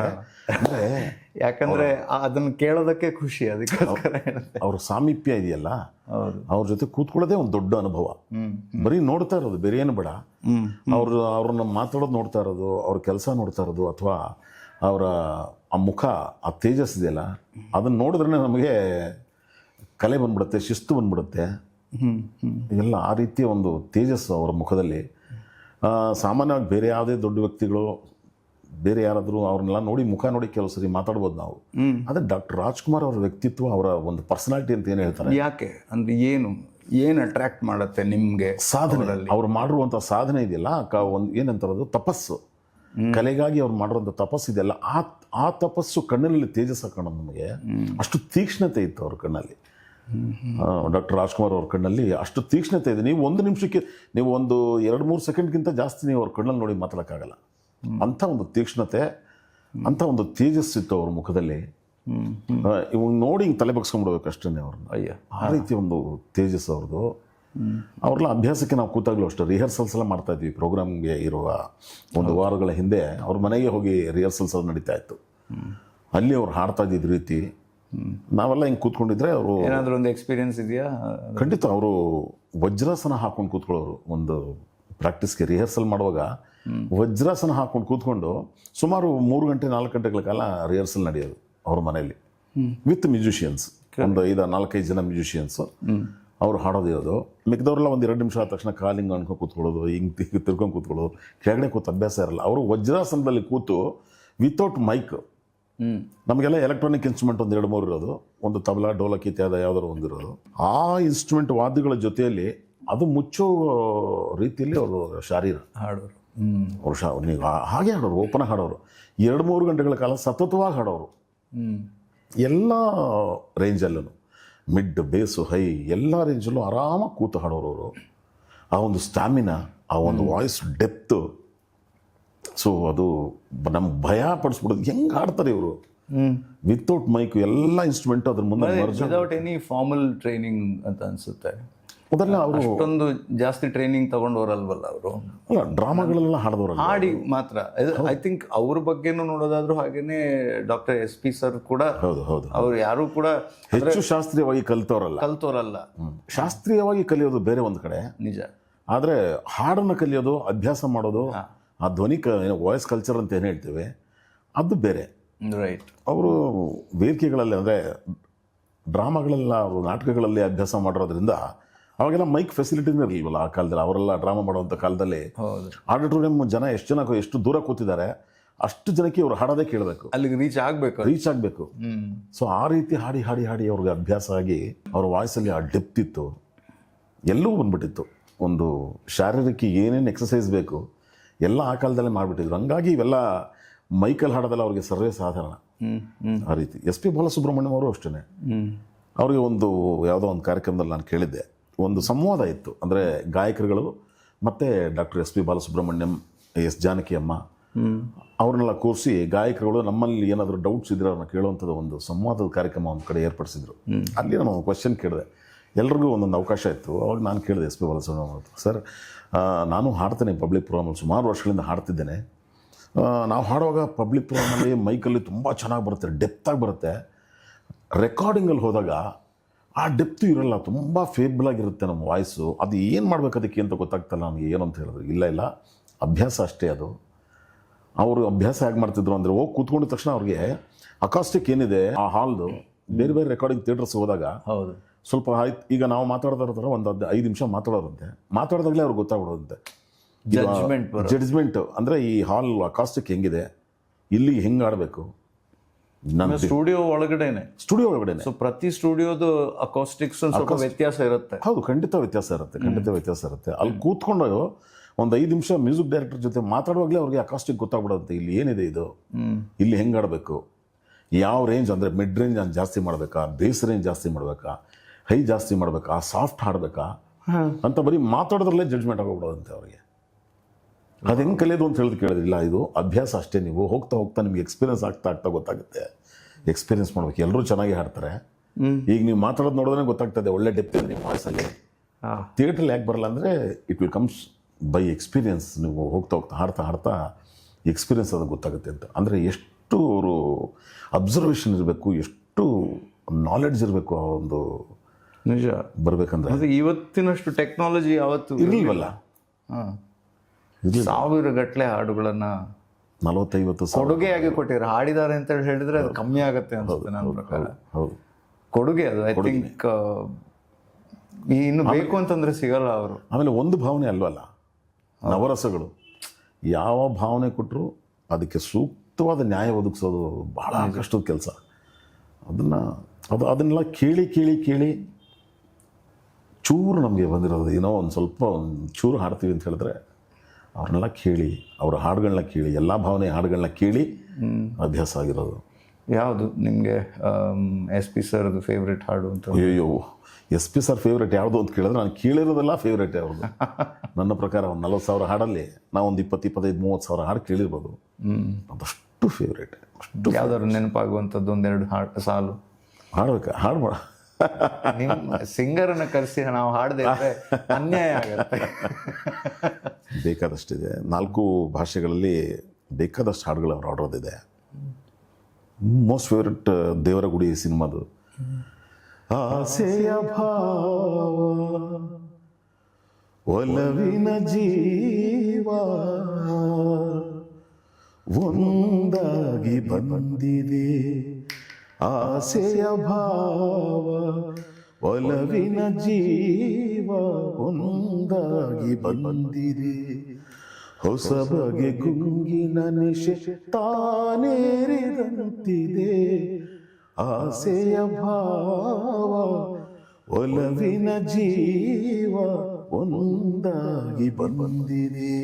ಯಾಕಂದ್ರೆ ಅದನ್ನು ಕೇಳೋದಕ್ಕೆ ಖುಷಿ. ಅದಕ್ಕೋಸ್ಕರ ಅವ್ರ ಸಾಮೀಪ್ಯ ಇದೆಯಲ್ಲ, ಅವ್ರ ಜೊತೆ ಕೂತ್ಕೊಳ್ಳೋದೇ ಒಂದು ದೊಡ್ಡ ಅನುಭವ. ಬರೀ ನೋಡ್ತಾ ಇರೋದು, ಬೇರೆ ಏನು ಬೇಡ. ಅವ್ರನ್ನ ಮಾತಾಡೋದು ನೋಡ್ತಾ ಇರೋದು, ಅವ್ರ ಕೆಲಸ ನೋಡ್ತಾ ಇರೋದು, ಅಥವಾ ಅವರ ಆ ಮುಖ, ಆ ತೇಜಸ್ ಇದೆಯಲ್ಲ, ಅದನ್ನ ನೋಡಿದ್ರೆ ನಮಗೆ ಕಲೆ ಬಂದ್ಬಿಡುತ್ತೆ, ಶಿಸ್ತು ಬಂದ್ಬಿಡುತ್ತೆ. ಎಲ್ಲ ಆ ರೀತಿಯ ಒಂದು ತೇಜಸ್ಸು ಅವರ ಮುಖದಲ್ಲಿ. ಸಾಮಾನ್ಯವಾಗಿ ಬೇರೆ ಯಾವುದೇ ದೊಡ್ಡ ವ್ಯಕ್ತಿಗಳು, ಬೇರೆ ಯಾರಾದರೂ ಅವ್ರನ್ನೆಲ್ಲ ನೋಡಿ, ಮುಖ ನೋಡಿ ಕೆಲವು ಸರಿ ಮಾತಾಡ್ಬೋದು ನಾವು. ಆದರೆ ಡಾಕ್ಟರ್ ರಾಜ್ಕುಮಾರ್ ಅವರ ವ್ಯಕ್ತಿತ್ವ, ಅವರ ಒಂದು ಪರ್ಸನಾಲಿಟಿ ಅಂತ ಏನು ಹೇಳ್ತಾರೆ. ಯಾಕೆ ಅಂದ್ರೆ ಏನು ಅಟ್ರಾಕ್ಟ್ ಮಾಡುತ್ತೆ ನಿಮಗೆ? ಸಾಧನೆ, ಅವ್ರು ಮಾಡಿರುವಂಥ ಸಾಧನೆ ಇದೆಯಲ್ಲ, ಒಂದು ಏನಂತಾರದು ತಪಸ್ಸು, ಕಲೆಗಾಗಿ ಅವ್ರು ಮಾಡಿರುವಂಥ ತಪಸ್ಸು ಇದೆಯಲ್ಲ, ಆ ತಪಸ್ಸು ಕಣ್ಣಿನಲ್ಲಿ ತೇಜಸ್ಸು ಕಾಣೋದು ನಮಗೆ. ಅಷ್ಟು ತೀಕ್ಷ್ಣತೆ ಇತ್ತು ಅವ್ರ ಕಣ್ಣಲ್ಲಿ. ಡಾಕ್ಟರ್ ರಾಜ್ಕುಮಾರ್ ಅವ್ರ ಕಣ್ಣಲ್ಲಿ ಅಷ್ಟು ತೀಕ್ಷ್ಣತೆ ಇದೆ. ನೀವು 1 ನಿಮಿಷಕ್ಕೆ, ನೀವು ಒಂದು 2-3 ಸೆಕೆಂಡ್ಗಿಂತ ಜಾಸ್ತಿ ನೀವು ಅವ್ರ ಕಣ್ಣಲ್ಲಿ ನೋಡಿ ಮಾತಾಡೋಕ್ಕಾಗಲ್ಲ. ಅಂಥ ಒಂದು ತೀಕ್ಷ್ಣತೆ, ಅಂಥ ಒಂದು ತೇಜಸ್ಸಿತ್ತು ಅವ್ರ ಮುಖದಲ್ಲಿ. ಇವಾಗ ನೋಡಿ ಹಿಂಗೆ ತಲೆ ಬಗ್ಸ್ಕೊಂಡ್ಬಿಡ್ಬೇಕು ಅಷ್ಟೇ ಅವ್ರನ್ನ. ಆ ರೀತಿ ಒಂದು ತೇಜಸ್ ಅವ್ರದ್ದು. ಅವ್ರೆಲ್ಲ ಅಭ್ಯಾಸಕ್ಕೆ ನಾವು ಕೂತಾಗಲೂ ಅಷ್ಟೇ ರಿಹರ್ಸಲ್ಸ್ ಎಲ್ಲ ಮಾಡ್ತಾ ಇದ್ವಿ. ಪ್ರೋಗ್ರಾಮ್ಗೆ ಇರುವ 1 ವಾರಗಳ ಹಿಂದೆ ಅವ್ರ ಮನೆಗೆ ಹೋಗಿ ರಿಹರ್ಸಲ್ಸ್ ಅದು ನಡೀತಾ ಇತ್ತು. ಅಲ್ಲಿ ಅವ್ರು ಹಾಡ್ತಾ ಇದ್ದಿದ್ದ ರೀತಿ ನಾವೆಲ್ಲ ಹಿಂಗೆ ಕೂತ್ಕೊಂಡಿದ್ರೆ ಅವರು ಏನಾದರೂ ಒಂದು ಎಕ್ಸ್ಪೀರಿಯನ್ಸ್ ಇದೆಯಾ? ಖಂಡಿತ. ಅವರು ವಜ್ರಾಸನ ಹಾಕೊಂಡು ಕೂತ್ಕೊಳ್ಳೋರು. ಒಂದು ಪ್ರಾಕ್ಟೀಸ್ಗೆ ರಿಹರ್ಸಲ್ ಮಾಡುವಾಗ ವಜ್ರಾಸನ ಹಾಕೊಂಡು ಕೂತ್ಕೊಂಡು ಸುಮಾರು 3 ಗಂಟೆ 4 ಗಂಟೆಗಳ ಕಾಲ ರಿಹರ್ಸಲ್ ನಡೆಯೋದು ಅವ್ರ ಮನೆಯಲ್ಲಿ ವಿತ್ ಮ್ಯೂಸಿಷಿಯನ್ಸ್, ಒಂದು 4-5 ಜನ ಮ್ಯೂಸಿಷಿಯನ್ಸ್. ಅವ್ರು ಹಾಡೋದಿರೋದು, ಮಿಕ್ದವ್ರೆಲ್ಲ ಒಂದು 2 ನಿಮಿಷ ಆದ ತಕ್ಷಣ ಕಾಲಿಂಗ್ ಅನ್ಕೊಂಡು ಕೂತ್ಕೊಳ್ಳೋದು, ಹಿಂಗೆ ತಿರ್ಕೊಂಡು ಕೂತ್ಕೊಳ್ಳೋದು, ಕೆಳಗಡೆ ಕೂತು ಅಭ್ಯಾಸ ಇರಲ್ಲ. ಅವರು ವಜ್ರಾಸನದಲ್ಲಿ ಕೂತು ವಿತೌಟ್ ಮೈಕ್, ನಮಗೆಲ್ಲ ಎಲೆಕ್ಟ್ರಾನಿಕ್ ಇನ್ಸ್ಟ್ರೂಮೆಂಟ್ ಒಂದು 2-3 ಇರೋದು, ಒಂದು ತಬಲಾ, ಡೋಲಕ್ ಇತ್ಯಾದಿ ಯಾವ್ದಾದ್ರು ಒಂದಿರೋದು, ಆ ಇನ್ಸ್ಟ್ರೂಮೆಂಟ್ ವಾದ್ಯಗಳ ಜೊತೆಯಲ್ಲಿ ಅದು ಮುಚ್ಚೋ ರೀತಿಯಲ್ಲಿ ಅವರು ಶಾರೀರ ಹಾಡೋರು. ಅವ್ರು ನೀವು ಹಾಗೆ ಹಾಡೋರು, ಓಪನ್ ಹಾಡೋರು, 2-3 ಗಂಟೆಗಳ ಕಾಲ ಸತತವಾಗಿ ಹಾಡೋರು. ಎಲ್ಲ ರೇಂಜಲ್ಲೂ, ಮಿಡ್, ಬೇಸು, ಹೈ, ಎಲ್ಲ ರೇಂಜಲ್ಲೂ ಆರಾಮಾಗಿ ಕೂತು ಹಾಡೋರು ಅವರು. ಆ ಒಂದು ಸ್ಟ್ಯಾಮಿನಾ, ಆ ಒಂದು ವಾಯ್ಸ್ ಡೆಪ್ತು, ಸೊ ಅದು ನಮ್ಗೆ ಭಯ ಪಡಿಸ್ಬಿಡೋದು. ಹೆಂಗೆ ಹಾಡ್ತಾರೆ ಇವರು ವಿತೌಟ್ ಮೈಕ್, ಎಲ್ಲ ಇನ್ಸ್ಟ್ರೂಮೆಂಟ್ ಅದ್ರ ಮುಂದೆ ವಿದೌಟ್ ಎನಿ ಫಾರ್ಮಲ್ ಟ್ರೈನಿಂಗ್ ಅಂತ ಅನ್ಸುತ್ತೆ. ಅದೆಲ್ಲ ಅವರು ಅಷ್ಟೊಂದು ಜಾಸ್ತಿ ಟ್ರೈನಿಂಗ್ ತಗೊಂಡವರಲ್ವಲ್ಲ ಅವರು. ಅಲ್ಲ, ಡ್ರಾಮಾಗಳೆಲ್ಲ ಹಾಡಿದವರು ಹಾಡಿ ಮಾತ್ರ. ಐ ಥಿಂಕ್ ಅವ್ರ ಬಗ್ಗೆನೂ ನೋಡೋದಾದ್ರೂ ಹಾಗೇನೆ ಡಾಕ್ಟರ್ SP ಸರ್ ಕೂಡ. ಹೌದು ಹೌದು, ಅವ್ರು ಯಾರು ಕೂಡ ಹೆಚ್ಚು ಶಾಸ್ತ್ರೀಯವಾಗಿ ಕಲಿತವರಲ್ಲ. ಶಾಸ್ತ್ರೀಯವಾಗಿ ಕಲಿಯೋದು ಬೇರೆ ಒಂದು ಕಡೆ ನಿಜ, ಆದರೆ ಹಾಡನ್ನು ಕಲಿಯೋದು, ಅಭ್ಯಾಸ ಮಾಡೋದು, ಆ ಧ್ವನಿ ವಾಯ್ಸ್ ಕಲ್ಚರ್ ಅಂತ ಏನು ಹೇಳ್ತೇವೆ, ಅದು ಬೇರೆ. ರೈಟ್. ಅವರು ವೇದಿಕೆಗಳಲ್ಲಿ ಅಂದರೆ ಡ್ರಾಮಾಗಳೆಲ್ಲ, ಅವರು ನಾಟಕಗಳಲ್ಲಿ ಅಭ್ಯಾಸ ಮಾಡಿರೋದ್ರಿಂದ ಅವಾಗೆಲ್ಲ ಮೈಕ್ ಫೆಸಿಲಿಟಿನೇ ಇರಲಿಲ್ವಲ್ಲ ಆ ಕಾಲದಲ್ಲಿ. ಅವರೆಲ್ಲ ಡ್ರಾಮಾ ಮಾಡುವಂಥ ಕಾಲದಲ್ಲಿ ಆಡಿಟೋರಿಯಂ ಜನ ಎಷ್ಟು ದೂರ ಕೂತಿದ್ದಾರೆ ಅಷ್ಟು ಜನಕ್ಕೆ ಇವರು ಹಾಡೋದೇ ಕೇಳಬೇಕು, ಅಲ್ಲಿಗೆ ರೀಚ್ ಆಗಬೇಕು. ಸೊ ಆ ರೀತಿ ಹಾಡಿ ಹಾಡಿ ಹಾಡಿ ಅವ್ರಿಗೆ ಅಭ್ಯಾಸ ಆಗಿ ಅವ್ರ ವಾಯ್ಸಲ್ಲಿ ಆ ಡೆಪ್ತ್ ಇತ್ತು, ಎಲ್ಲವೂ ಬಂದ್ಬಿಟ್ಟಿತ್ತು. ಒಂದು ಶಾರೀರಿಕ ಏನೇನು ಎಕ್ಸಸೈಸ್ ಬೇಕು ಎಲ್ಲ ಆ ಕಾಲದಲ್ಲೇ ಮಾಡಿಬಿಟ್ಟಿದ್ರು. ಹಂಗಾಗಿ ಇವೆಲ್ಲ ಮೈಕಲ್ ಹಾಡೋದೆಲ್ಲ ಅವ್ರಿಗೆ ಸರ್ವೇ ಸಾಧಾರಣ. ಆ ರೀತಿ SP ಬಾಲಸುಬ್ರಹ್ಮಣ್ಯಂ ಅವರು ಅಷ್ಟೇ. ಅವ್ರಿಗೆ ಒಂದು ಯಾವುದೋ ಒಂದು ಕಾರ್ಯಕ್ರಮದಲ್ಲಿ ನಾನು ಕೇಳಿದ್ದೆ, ಒಂದು ಸಂವಾದ ಇತ್ತು. ಅಂದರೆ ಗಾಯಕರುಗಳು ಮತ್ತು doctor SP Balasubrahmanyam, S Janaki ಅಮ್ಮ ಅವ್ರನ್ನೆಲ್ಲ ಕೂರಿಸಿ ಗಾಯಕರುಗಳು ನಮ್ಮಲ್ಲಿ ಏನಾದರೂ ಡೌಟ್ಸ್ ಇದ್ರೆ ಅವ್ರನ್ನ ಕೇಳುವಂಥದ್ದು ಒಂದು ಸಂವಾದದ ಕಾರ್ಯಕ್ರಮ ಒಂದು ಕಡೆ ಏರ್ಪಡಿಸಿದ್ರು. ಅಲ್ಲಿ ನಾನು ಕ್ವಶನ್ ಕೇಳಿದೆ, ಎಲ್ರಿಗೂ ಒಂದೊಂದು ಅವಕಾಶ ಇತ್ತು. ಅವಾಗ ನಾನು ಕೇಳಿದೆ SP ಬಾಲಸುಬ್ರಹ್ಮಣ್ಯಂ, ಸರ್ ನಾನು ಹಾಡ್ತೇನೆ ಪಬ್ಲಿಕ್ ಪ್ರೋಗ್ರಾಮಲ್ಲಿ, ಸುಮಾರು ವರ್ಷಗಳಿಂದ ಹಾಡ್ತಿದ್ದೇನೆ. ನಾವು ಹಾಡುವಾಗ ಪಬ್ಲಿಕ್ ಪ್ರೋಗ್ರಾಮಲ್ಲಿ ಮೈಕಲ್ಲಿ ತುಂಬ ಚೆನ್ನಾಗಿ ಬರುತ್ತೆ, ಡೆಪ್ತಾಗಿ ಬರುತ್ತೆ. ರೆಕಾರ್ಡಿಂಗಲ್ಲಿ ಹೋದಾಗ ಆ ಡೆಪ್ತು ಇರೋಲ್ಲ, ತುಂಬ ಫೇಬಲ್ ಆಗಿರುತ್ತೆ ನಮ್ಮ ವಾಯ್ಸು. ಅದು ಏನು ಮಾಡಬೇಕು ಅದಕ್ಕೆ ಅಂತ ಗೊತ್ತಾಗ್ತಲ್ಲ ನನಗೆ ಏನು ಅಂತ ಹೇಳಿದ್ರು. ಇಲ್ಲ ಅಭ್ಯಾಸ ಅಷ್ಟೇ ಅದು. ಅವರು ಅಭ್ಯಾಸ ಹೇಗೆ ಮಾಡ್ತಿದ್ರು ಅಂದರೆ, ಹೋಗಿ ಕೂತ್ಕೊಂಡಿದ ತಕ್ಷಣ ಅವ್ರಿಗೆ ಅಕಾಸ್ಟಿಕ್ ಏನಿದೆ ಆ ಹಾಲ್ದು, ಬೇರೆ ಬೇರೆ ರೆಕಾರ್ಡಿಂಗ್ ಥಿಯೇಟರ್ಸ್ ಹೋದಾಗ ಹೌದು ಸ್ವಲ್ಪ ಆಯ್ತು, ಈಗ ನಾವು ಮಾತಾಡ್ತಾ ಇರ್ತಾರೆ ಒಂದು 5 ನಿಮಿಷ ಮಾತಾಡೋರಂತೆ, ಮಾತಾಡಿದಾಗಲೇ ಅವ್ರಿಗೆ ಗೊತ್ತಾಗ್ಬಿಡೋದಂತೆ ಜಡ್ಜ್ಮೆಂಟ್. ಅಂದರೆ ಈ ಹಾಲ್ ಅಕಾಸ್ಟಿಕ್ ಹೆಂಗಿದೆ, ಇಲ್ಲಿ ಹೆಂಗೆ ಆಡಬೇಕು. ಸ್ಟುಡಿಯೋ ಒಳಗಡೆನೆ. ಸೊ ಪ್ರತಿ ಸ್ಟುಡಿಯೋದು ಅಕಾಸ್ಟಿಕ್ಸ್ ಸ್ವಲ್ಪ ವ್ಯತ್ಯಾಸ ಇರುತ್ತೆ. ಹೌದು, ಖಂಡಿತ ವ್ಯತ್ಯಾಸ ಇರುತ್ತೆ. ಅಲ್ಲಿ ಕೂತ್ಕೊಂಡು ಒಂದು 5 ನಿಮಿಷ ಮ್ಯೂಸಿಕ್ ಡೈರೆಕ್ಟರ್ ಜೊತೆ ಮಾತಾಡುವಾಗಲೇ ಅವ್ರಿಗೆ ಅಕಾಸ್ಟಿಕ್ ಗೊತ್ತಾಗ್ಬಿಡುತ್ತೆ, ಇಲ್ಲಿ ಏನಿದೆ ಇದು, ಇಲ್ಲಿ ಹೆಂಗೆ ಆಡಬೇಕು, ಯಾವ ರೇಂಜ್ ಅಂದರೆ ಮಿಡ್ ರೇಂಜ್ ಜಾಸ್ತಿ ಮಾಡಬೇಕಾ, ಬೇಸ್ ರೇಂಜ್ ಜಾಸ್ತಿ ಮಾಡಬೇಕಾ, ಹೈ ಜಾಸ್ತಿ ಮಾಡಬೇಕಾ, ಸಾಫ್ಟ್ ಹಾಡಬೇಕಾ ಅಂತ ಬರೀ ಮಾತಾಡೋದ್ರಲ್ಲೇ ಜಡ್ಜ್ಮೆಂಟ್ ಆಗೋಗ್ಬಿಡೋದಂತೆ ಅವ್ರಿಗೆ. ಅದು ಹೆಂಗೆ ಕಲಿಯೋದು ಅಂತ ಹೇಳಿದ್ರು ಕೇಳಿದ್ರಿಲ್ಲ, ಇದು ಅಭ್ಯಾಸ ಅಷ್ಟೇ. ನೀವು ಹೋಗ್ತಾ ಹೋಗ್ತಾ ನಿಮ್ಗೆ ಎಕ್ಸ್ಪೀರಿಯನ್ಸ್ ಆಗ್ತಾ ಗೊತ್ತಾಗುತ್ತೆ. ಎಕ್ಸ್ಪೀರಿಯನ್ಸ್ ಮಾಡ್ಬೇಕು. ಎಲ್ಲರೂ ಚೆನ್ನಾಗಿ ಹಾಡ್ತಾರೆ. ಈಗ ನೀವು ಮಾತಾಡೋದು ನೋಡಿದ್ರೆ ಗೊತ್ತಾಗ್ತದೆ ಒಳ್ಳೆ ಡೆಪ್ತ್ ಇದೆ ನಿಮ್ಮ ವಾಯ್ಸಲ್ಲಿ. ಥಿಯೇಟ್ರಲ್ಲಿ ಯಾಕೆ ಬರಲ್ಲ ಅಂದರೆ it will comes by experience. ನೀವು ಹೋಗ್ತಾ ಹಾಡ್ತಾ ಎಕ್ಸ್ಪೀರಿಯನ್ಸ್ ಅದು ಗೊತ್ತಾಗುತ್ತೆ ಅಂತ. ಅಂದರೆ ಎಷ್ಟು ಅವರು ಅಬ್ಸರ್ವೇಷನ್ ಇರಬೇಕು, ಎಷ್ಟು ನಾಲೆಡ್ಜ್ ಇರಬೇಕು ಆ ಒಂದು ನಿಜ ಬರಬೇಕಂದ್ರೆ. ಅದು ಇವತ್ತಿನಷ್ಟು ಟೆಕ್ನಾಲಜಿ ಯಾವತ್ತು ಇರಲಿಲ್ವಲ್ಲ. 1000 ಗಟ್ಟಲೆ ಹಾಡುಗಳನ್ನ 40-50 ಕೊಡುಗೆಯಾಗಿ ಕೊಟ್ಟಿದ್ದಾರೆ. ಹಾಡಿದ್ದಾರೆ ಅಂತ ಹೇಳಿದ್ರೆ ಅದು ಕಮ್ಮಿ ಆಗುತ್ತೆ ಅನ್ಸುತ್ತೆ ನನ್ನ ಪ್ರಕಾರ. ಹೌದು, ಕೊಡುಗೆ ಅದು. ಐ ಥಿಂಕ್ ಇನ್ನು ಬೇಕು ಅಂತಂದ್ರೆ ಸಿಗಲ್ಲ ಅವರು. ಆಮೇಲೆ ಒಂದು ಭಾವನೆ ಅಲ್ವಲ್ಲ, ನವರಸಗಳು ಯಾವ ಭಾವನೆ ಕೊಟ್ಟರು ಅದಕ್ಕೆ ಸೂಕ್ತವಾದ ನ್ಯಾಯ ಒದಗಿಸೋದು ಬಹಳ ಕಷ್ಟದ ಕೆಲಸ. ಅದನ್ನೆಲ್ಲ ಕೇಳಿ ಚೂರು ನಮಗೆ ಬಂದಿರೋದು. ಏನೋ ಒಂದು ಚೂರು ಹಾಡ್ತೀವಿ ಅಂತ ಹೇಳಿದ್ರೆ ಅವ್ರನ್ನೆಲ್ಲ ಕೇಳಿ, ಅವ್ರ ಹಾಡುಗಳನ್ನ ಕೇಳಿ, ಎಲ್ಲ ಭಾವನೆ ಹಾಡುಗಳನ್ನ ಕೇಳಿ ಅಭ್ಯಾಸ ಆಗಿರೋದು. ಯಾವುದು ನಿಮಗೆ SP ಸರ್ದು ಫೇವ್ರೆಟ್ ಹಾಡು ಅಂತ? ಅಯ್ಯೋ, SP ಸರ್ ಫೇವ್ರೇಟ್ ಯಾವುದು ಅಂತ ಕೇಳಿದ್ರೆ ನಾನು ಕೇಳಿರೋದೆಲ್ಲ ಫೇವ್ರೇಟೇ ಅವ್ರದ್ದು. ನನ್ನ ಪ್ರಕಾರ ಒಂದು 40,000 ಹಾಡಲ್ಲಿ ನಾವು ಒಂದು 20-25-30,000 ಹಾಡು ಕೇಳಿರ್ಬೋದು. ಅದಷ್ಟು ಫೇವ್ರೇಟ್. ಅಷ್ಟು ಯಾವ್ದಾದ್ರು ನೆನಪಾಗುವಂಥದ್ದು 1-2 ಸಾಲು ಹಾಡ್ಬೇಕಾ? ಹಾಡು ನಿಮ್ಮ ಸಿಂಗರನ್ನು ಕರೆಸಿ ನಾವು ಹಾಡದೆ ಅನ್ಯಾಯ ಆಗುತ್ತೆ. ಬೇಕಾದಷ್ಟಿದೆ. 4 ಭಾಷೆಗಳಲ್ಲಿ ಬೇಕಾದಷ್ಟು ಹಾಡುಗಳು ಅವ್ರು ಹಾಡೋದಿದೆ. ಮೋಸ್ಟ್ ಫೇವ್ರೆಟ್ ದೇವರ ಗುಡಿ ಸಿನಿಮಾದು ಆಸೆಯ ಭಾವ ಒಲವಿನ ಜೀವ ಒಂದಾಗಿ ಬಂದಿದೆ ಆಸೆಯ ಭಾವ ಒಲವಿನ ಜೀವ ಒಂದಾಗಿ ಬಂದಿದೆ ಹೊಸ ಬಗೆ ಗುಂಗಿನ ನಿಶೆ ತಾನೇರಿದಂತಿದೆ ಆಸೆಯ ಭಾವ ಒಲವಿನ ಜೀವ ಒಂದಾಗಿ ಬಂದಿದೆ.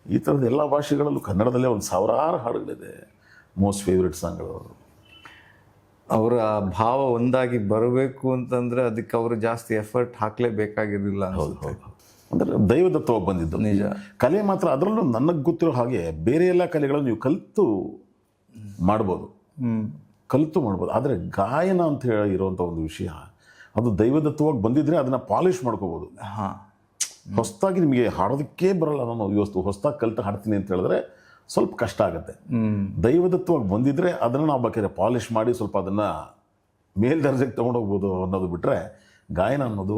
ಈ ಥರದ ಎಲ್ಲ ಭಾಷೆಗಳಲ್ಲೂ ಕನ್ನಡದಲ್ಲೇ ಒಂದು ಸಾವಿರಾರು ಹಾಡುಗಳಿದೆ. ಮೋಸ್ಟ್ ಫೇವ್ರೆಟ್ ಸಾಂಗ್ಗಳು. ಅವರ ಭಾವ ಒಂದಾಗಿ ಬರಬೇಕು ಅಂತಂದ್ರೆ ಅದಕ್ಕೆ ಅವರು ಜಾಸ್ತಿ ಎಫರ್ಟ್ ಹಾಕ್ಲೇಬೇಕಾಗಿರಲಿಲ್ಲ ಅನ್ಸುತ್ತೆ. ಅಂದರೆ ದೈವದತ್ತವಾಗಿ ಬಂದಿದ್ದು ನಿಜ. ಕಲೆ ಮಾತ್ರ, ಅದರಲ್ಲೂ ನನಗೆ ಗೊತ್ತಿರೋ ಹಾಗೆ ಬೇರೆ ಎಲ್ಲ ಕಲೆಗಳನ್ನು ನೀವು ಕಲಿತು ಮಾಡ್ಬೋದು, ಆದರೆ ಗಾಯನ ಅಂತ ಹೇಳಿ ಇರುವಂಥ ಒಂದು ವಿಷಯ ಅದು ದೈವದತ್ತವಾಗಿ ಬಂದಿದ್ರೆ ಅದನ್ನು ಪಾಲಿಷ್ ಮಾಡ್ಕೋಬೋದು. ಹೊಸದಾಗಿ ನಿಮಗೆ ಹಾಡೋದಕ್ಕೆ ಬರಲ್ಲ, ನಾನು ಇವತ್ತು ಹೊಸದಾಗಿ ಕಲಿತು ಹಾಡ್ತೀನಿ ಅಂತ ಹೇಳಿದ್ರೆ ಸ್ವಲ್ಪ ಕಷ್ಟ ಆಗುತ್ತೆ. ದೈವದತ್ತವಾಗಿ ಬಂದಿದ್ರೆ ಅದನ್ನು ನಾವು ಬೇಕಾದ್ರೆ ಪಾಲಿಷ್ ಮಾಡಿ ಸ್ವಲ್ಪ ಅದನ್ನು ಮೇಲ್ದರ್ಜೆಗೆ ತೊಗೊಂಡೋಗ್ಬೋದು ಅನ್ನೋದು ಬಿಟ್ಟರೆ, ಗಾಯನ ಅನ್ನೋದು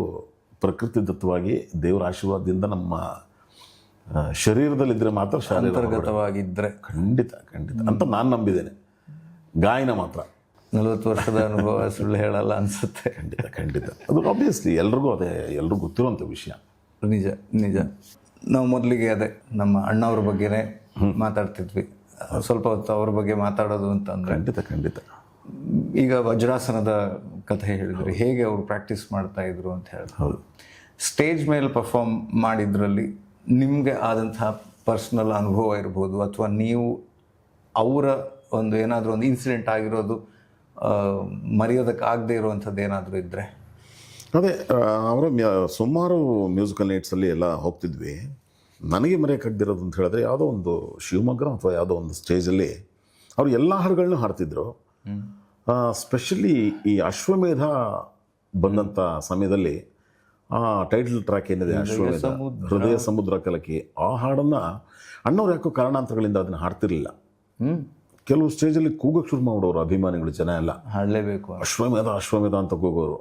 ಪ್ರಕೃತಿ ದತ್ತವಾಗಿ ದೇವರ ಆಶೀರ್ವಾದದಿಂದ ನಮ್ಮ ಶರೀರದಲ್ಲಿದ್ದರೆ ಮಾತ್ರ ಅಂತರ್ಗತವಾಗಿದ್ದರೆ ಖಂಡಿತ ಅಂತ ನಾನು ನಂಬಿದ್ದೇನೆ. ಗಾಯನ ಮಾತ್ರ 40 ವರ್ಷದ ಅನುಭವ ಸುಳ್ಳು ಹೇಳಲ್ಲ ಅನ್ಸುತ್ತೆ. ಖಂಡಿತ ಅದು ಆಬ್ವಿಯಸ್ಲಿ ಎಲ್ರಿಗೂ ಗೊತ್ತಿರುವಂಥ ವಿಷಯ. ನಿಜ. ನಾವು ಮೊದಲಿಗೆ ನಮ್ಮ ಅಣ್ಣವ್ರ ಬಗ್ಗೆನೇ ಮಾತಾಡ್ತಿದ್ವಿ. ಸ್ವಲ್ಪ ಹೊತ್ತು ಅವ್ರ ಬಗ್ಗೆ ಮಾತಾಡೋದು ಅಂತಂದ್ರೆ ಖಂಡಿತ ಈಗ ವಜ್ರಾಸನದ ಕಥೆ ಹೇಳಿದ್ರಿ, ಹೇಗೆ ಅವರು ಪ್ರಾಕ್ಟೀಸ್ ಮಾಡ್ತಾ ಇದ್ರು ಅಂತ ಹೇಳಿ. ಹೌದು. ಸ್ಟೇಜ್ ಮೇಲೆ ಪರ್ಫಾರ್ಮ್ ಮಾಡಿದ್ರಲ್ಲಿ ನಿಮಗೆ ಆದಂತಹ ಪರ್ಸ್ನಲ್ ಅನುಭವ ಇರ್ಬೋದು, ಅಥವಾ ನೀವು ಅವರ ಏನಾದರೂ ಒಂದು ಇನ್ಸಿಡೆಂಟ್ ಆಗಿರೋದು ಮರೆಯೋದಕ್ಕೆ ಆಗದೆ ಇರುವಂಥದ್ದು ಏನಾದರೂ ಇದ್ದರೆ? ಅದೇ ಅವರ ಸುಮಾರು ಮ್ಯೂಸಿಕಲ್ ನೈಟ್ಸಲ್ಲಿ ಎಲ್ಲ ಹೋಗ್ತಿದ್ವಿ. ನನಗೆ ಮರೆಯೋಕ್ಕಾಗದಿರೋದು ಅಂತ ಹೇಳಿದ್ರೆ, ಯಾವುದೋ ಒಂದು ಶಿವಮೊಗ್ಗ ಅಥವಾ ಯಾವುದೋ ಒಂದು ಸ್ಟೇಜಲ್ಲಿ ಅವರು ಎಲ್ಲ ಹಾಡುಗಳನ್ನೂ ಹಾಡ್ತಿದ್ರು. ಸ್ಪೆಷಲಿ ಈ ಅಶ್ವಮೇಧ ಬಂದಂಥ ಸಮಯದಲ್ಲಿ ಆ ಟೈಟಲ್ ಟ್ರ್ಯಾಕ್ ಏನಿದೆ, ಅಶ್ವಮೇಧ ಹೃದಯ ಸಮುದ್ರ ಕಲಕಿ, ಆ ಹಾಡನ್ನು ಅಣ್ಣವ್ರು ಯಾಕೋ ಕಾರಣಾಂತರಗಳಿಂದ ಅದನ್ನು ಹಾಡ್ತಿರ್ಲಿಲ್ಲ. ಕೆಲವು ಸ್ಟೇಜಲ್ಲಿ ಕೂಗಕ್ಕೆ ಶುರು ಮಾಡೋರು ಅಭಿಮಾನಿಗಳು, ಜನ ಎಲ್ಲ ಹಾಡಲೇಬೇಕು ಅಶ್ವಮೇಧ ಅಂತ ಕೂಗೋರು.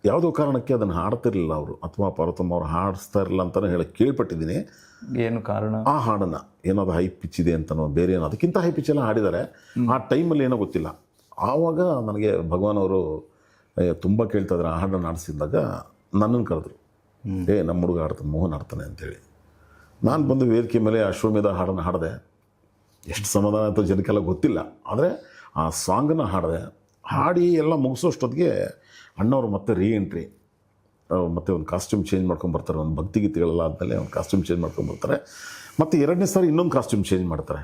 ಯಾವುದೋ ಕಾರಣಕ್ಕೆ ಅದನ್ನು ಹಾಡ್ತಿರ್ಲಿಲ್ಲ ಅವರು, ಅಥವಾ ಪಾರ್ವತಮ್ಮ ಅವ್ರು ಹಾಡಿಸ್ತಾ ಇರಲಿಲ್ಲ ಅಂತಲೇ ಹೇಳಿ ಕೇಳ್ಪಟ್ಟಿದ್ದೀನಿ. ಏನು ಕಾರಣ? ಆ ಹಾಡನ್ನು ಏನಾದ್ರು ಹೈ ಪಿಚ್ ಇದೆ ಅಂತನೋ ಬೇರೆ ಏನೋ ಅದಕ್ಕಿಂತ ಹೈ ಪಿಚ್ ಎಲ್ಲ ಹಾಡಿದ್ದಾರೆ. ಆ ಟೈಮಲ್ಲಿ ಏನೋ ಗೊತ್ತಿಲ್ಲ. ಆವಾಗ ನನಗೆ ಭಗವಾನ್ ಅವರು ತುಂಬ ಕೇಳ್ತಾ ಇದ್ದಾರೆ. ಆ ಹಾಡನ್ನು ಆಡಿಸಿದಾಗ ನನ್ನನ್ನು ಕರೆದ್ರು, ನಮ್ಮ ಹುಡುಗ ಆಡ್ತಾನೆ, ಮೋಹನ್ ಆಡ್ತಾನೆ ಅಂತೇಳಿ. ನಾನು ಬಂದು ವೇದಿಕೆ ಮೇಲೆ ಅಶ್ವಮೇಧ ಹಾಡನ್ನು ಹಾಡಿದೆ. ಎಷ್ಟು ಸಮಾಧಾನ ಆಯಿತು ಜನಕ್ಕೆಲ್ಲ ಗೊತ್ತಿಲ್ಲ, ಆದರೆ ಆ ಸಾಂಗನ್ನು ಹಾಡಿ ಎಲ್ಲ ಮುಗಿಸೋಷ್ಟೊತ್ತಿಗೆ ಅಣ್ಣವರು ಮತ್ತೆ ರೀಎಂಟ್ರಿ, ಮತ್ತೆ ಒಂದು ಕಾಸ್ಟ್ಯೂಮ್ ಚೇಂಜ್ ಮಾಡ್ಕೊಂಬರ್ತಾರೆ. ಒಂದು ಭಕ್ತಿಗೀತೆಗಳೆಲ್ಲ ಆದಮೇಲೆ ಒಂದು ಕಾಸ್ಟ್ಯೂಮ್ ಚೇಂಜ್ ಮಾಡ್ಕೊಂಬರ್ತಾರೆ. ಮತ್ತು 2ನೇ ಸಾರಿ ಇನ್ನೊಂದು ಕಾಸ್ಟ್ಯೂಮ್ ಚೇಂಜ್ ಮಾಡ್ತಾರೆ.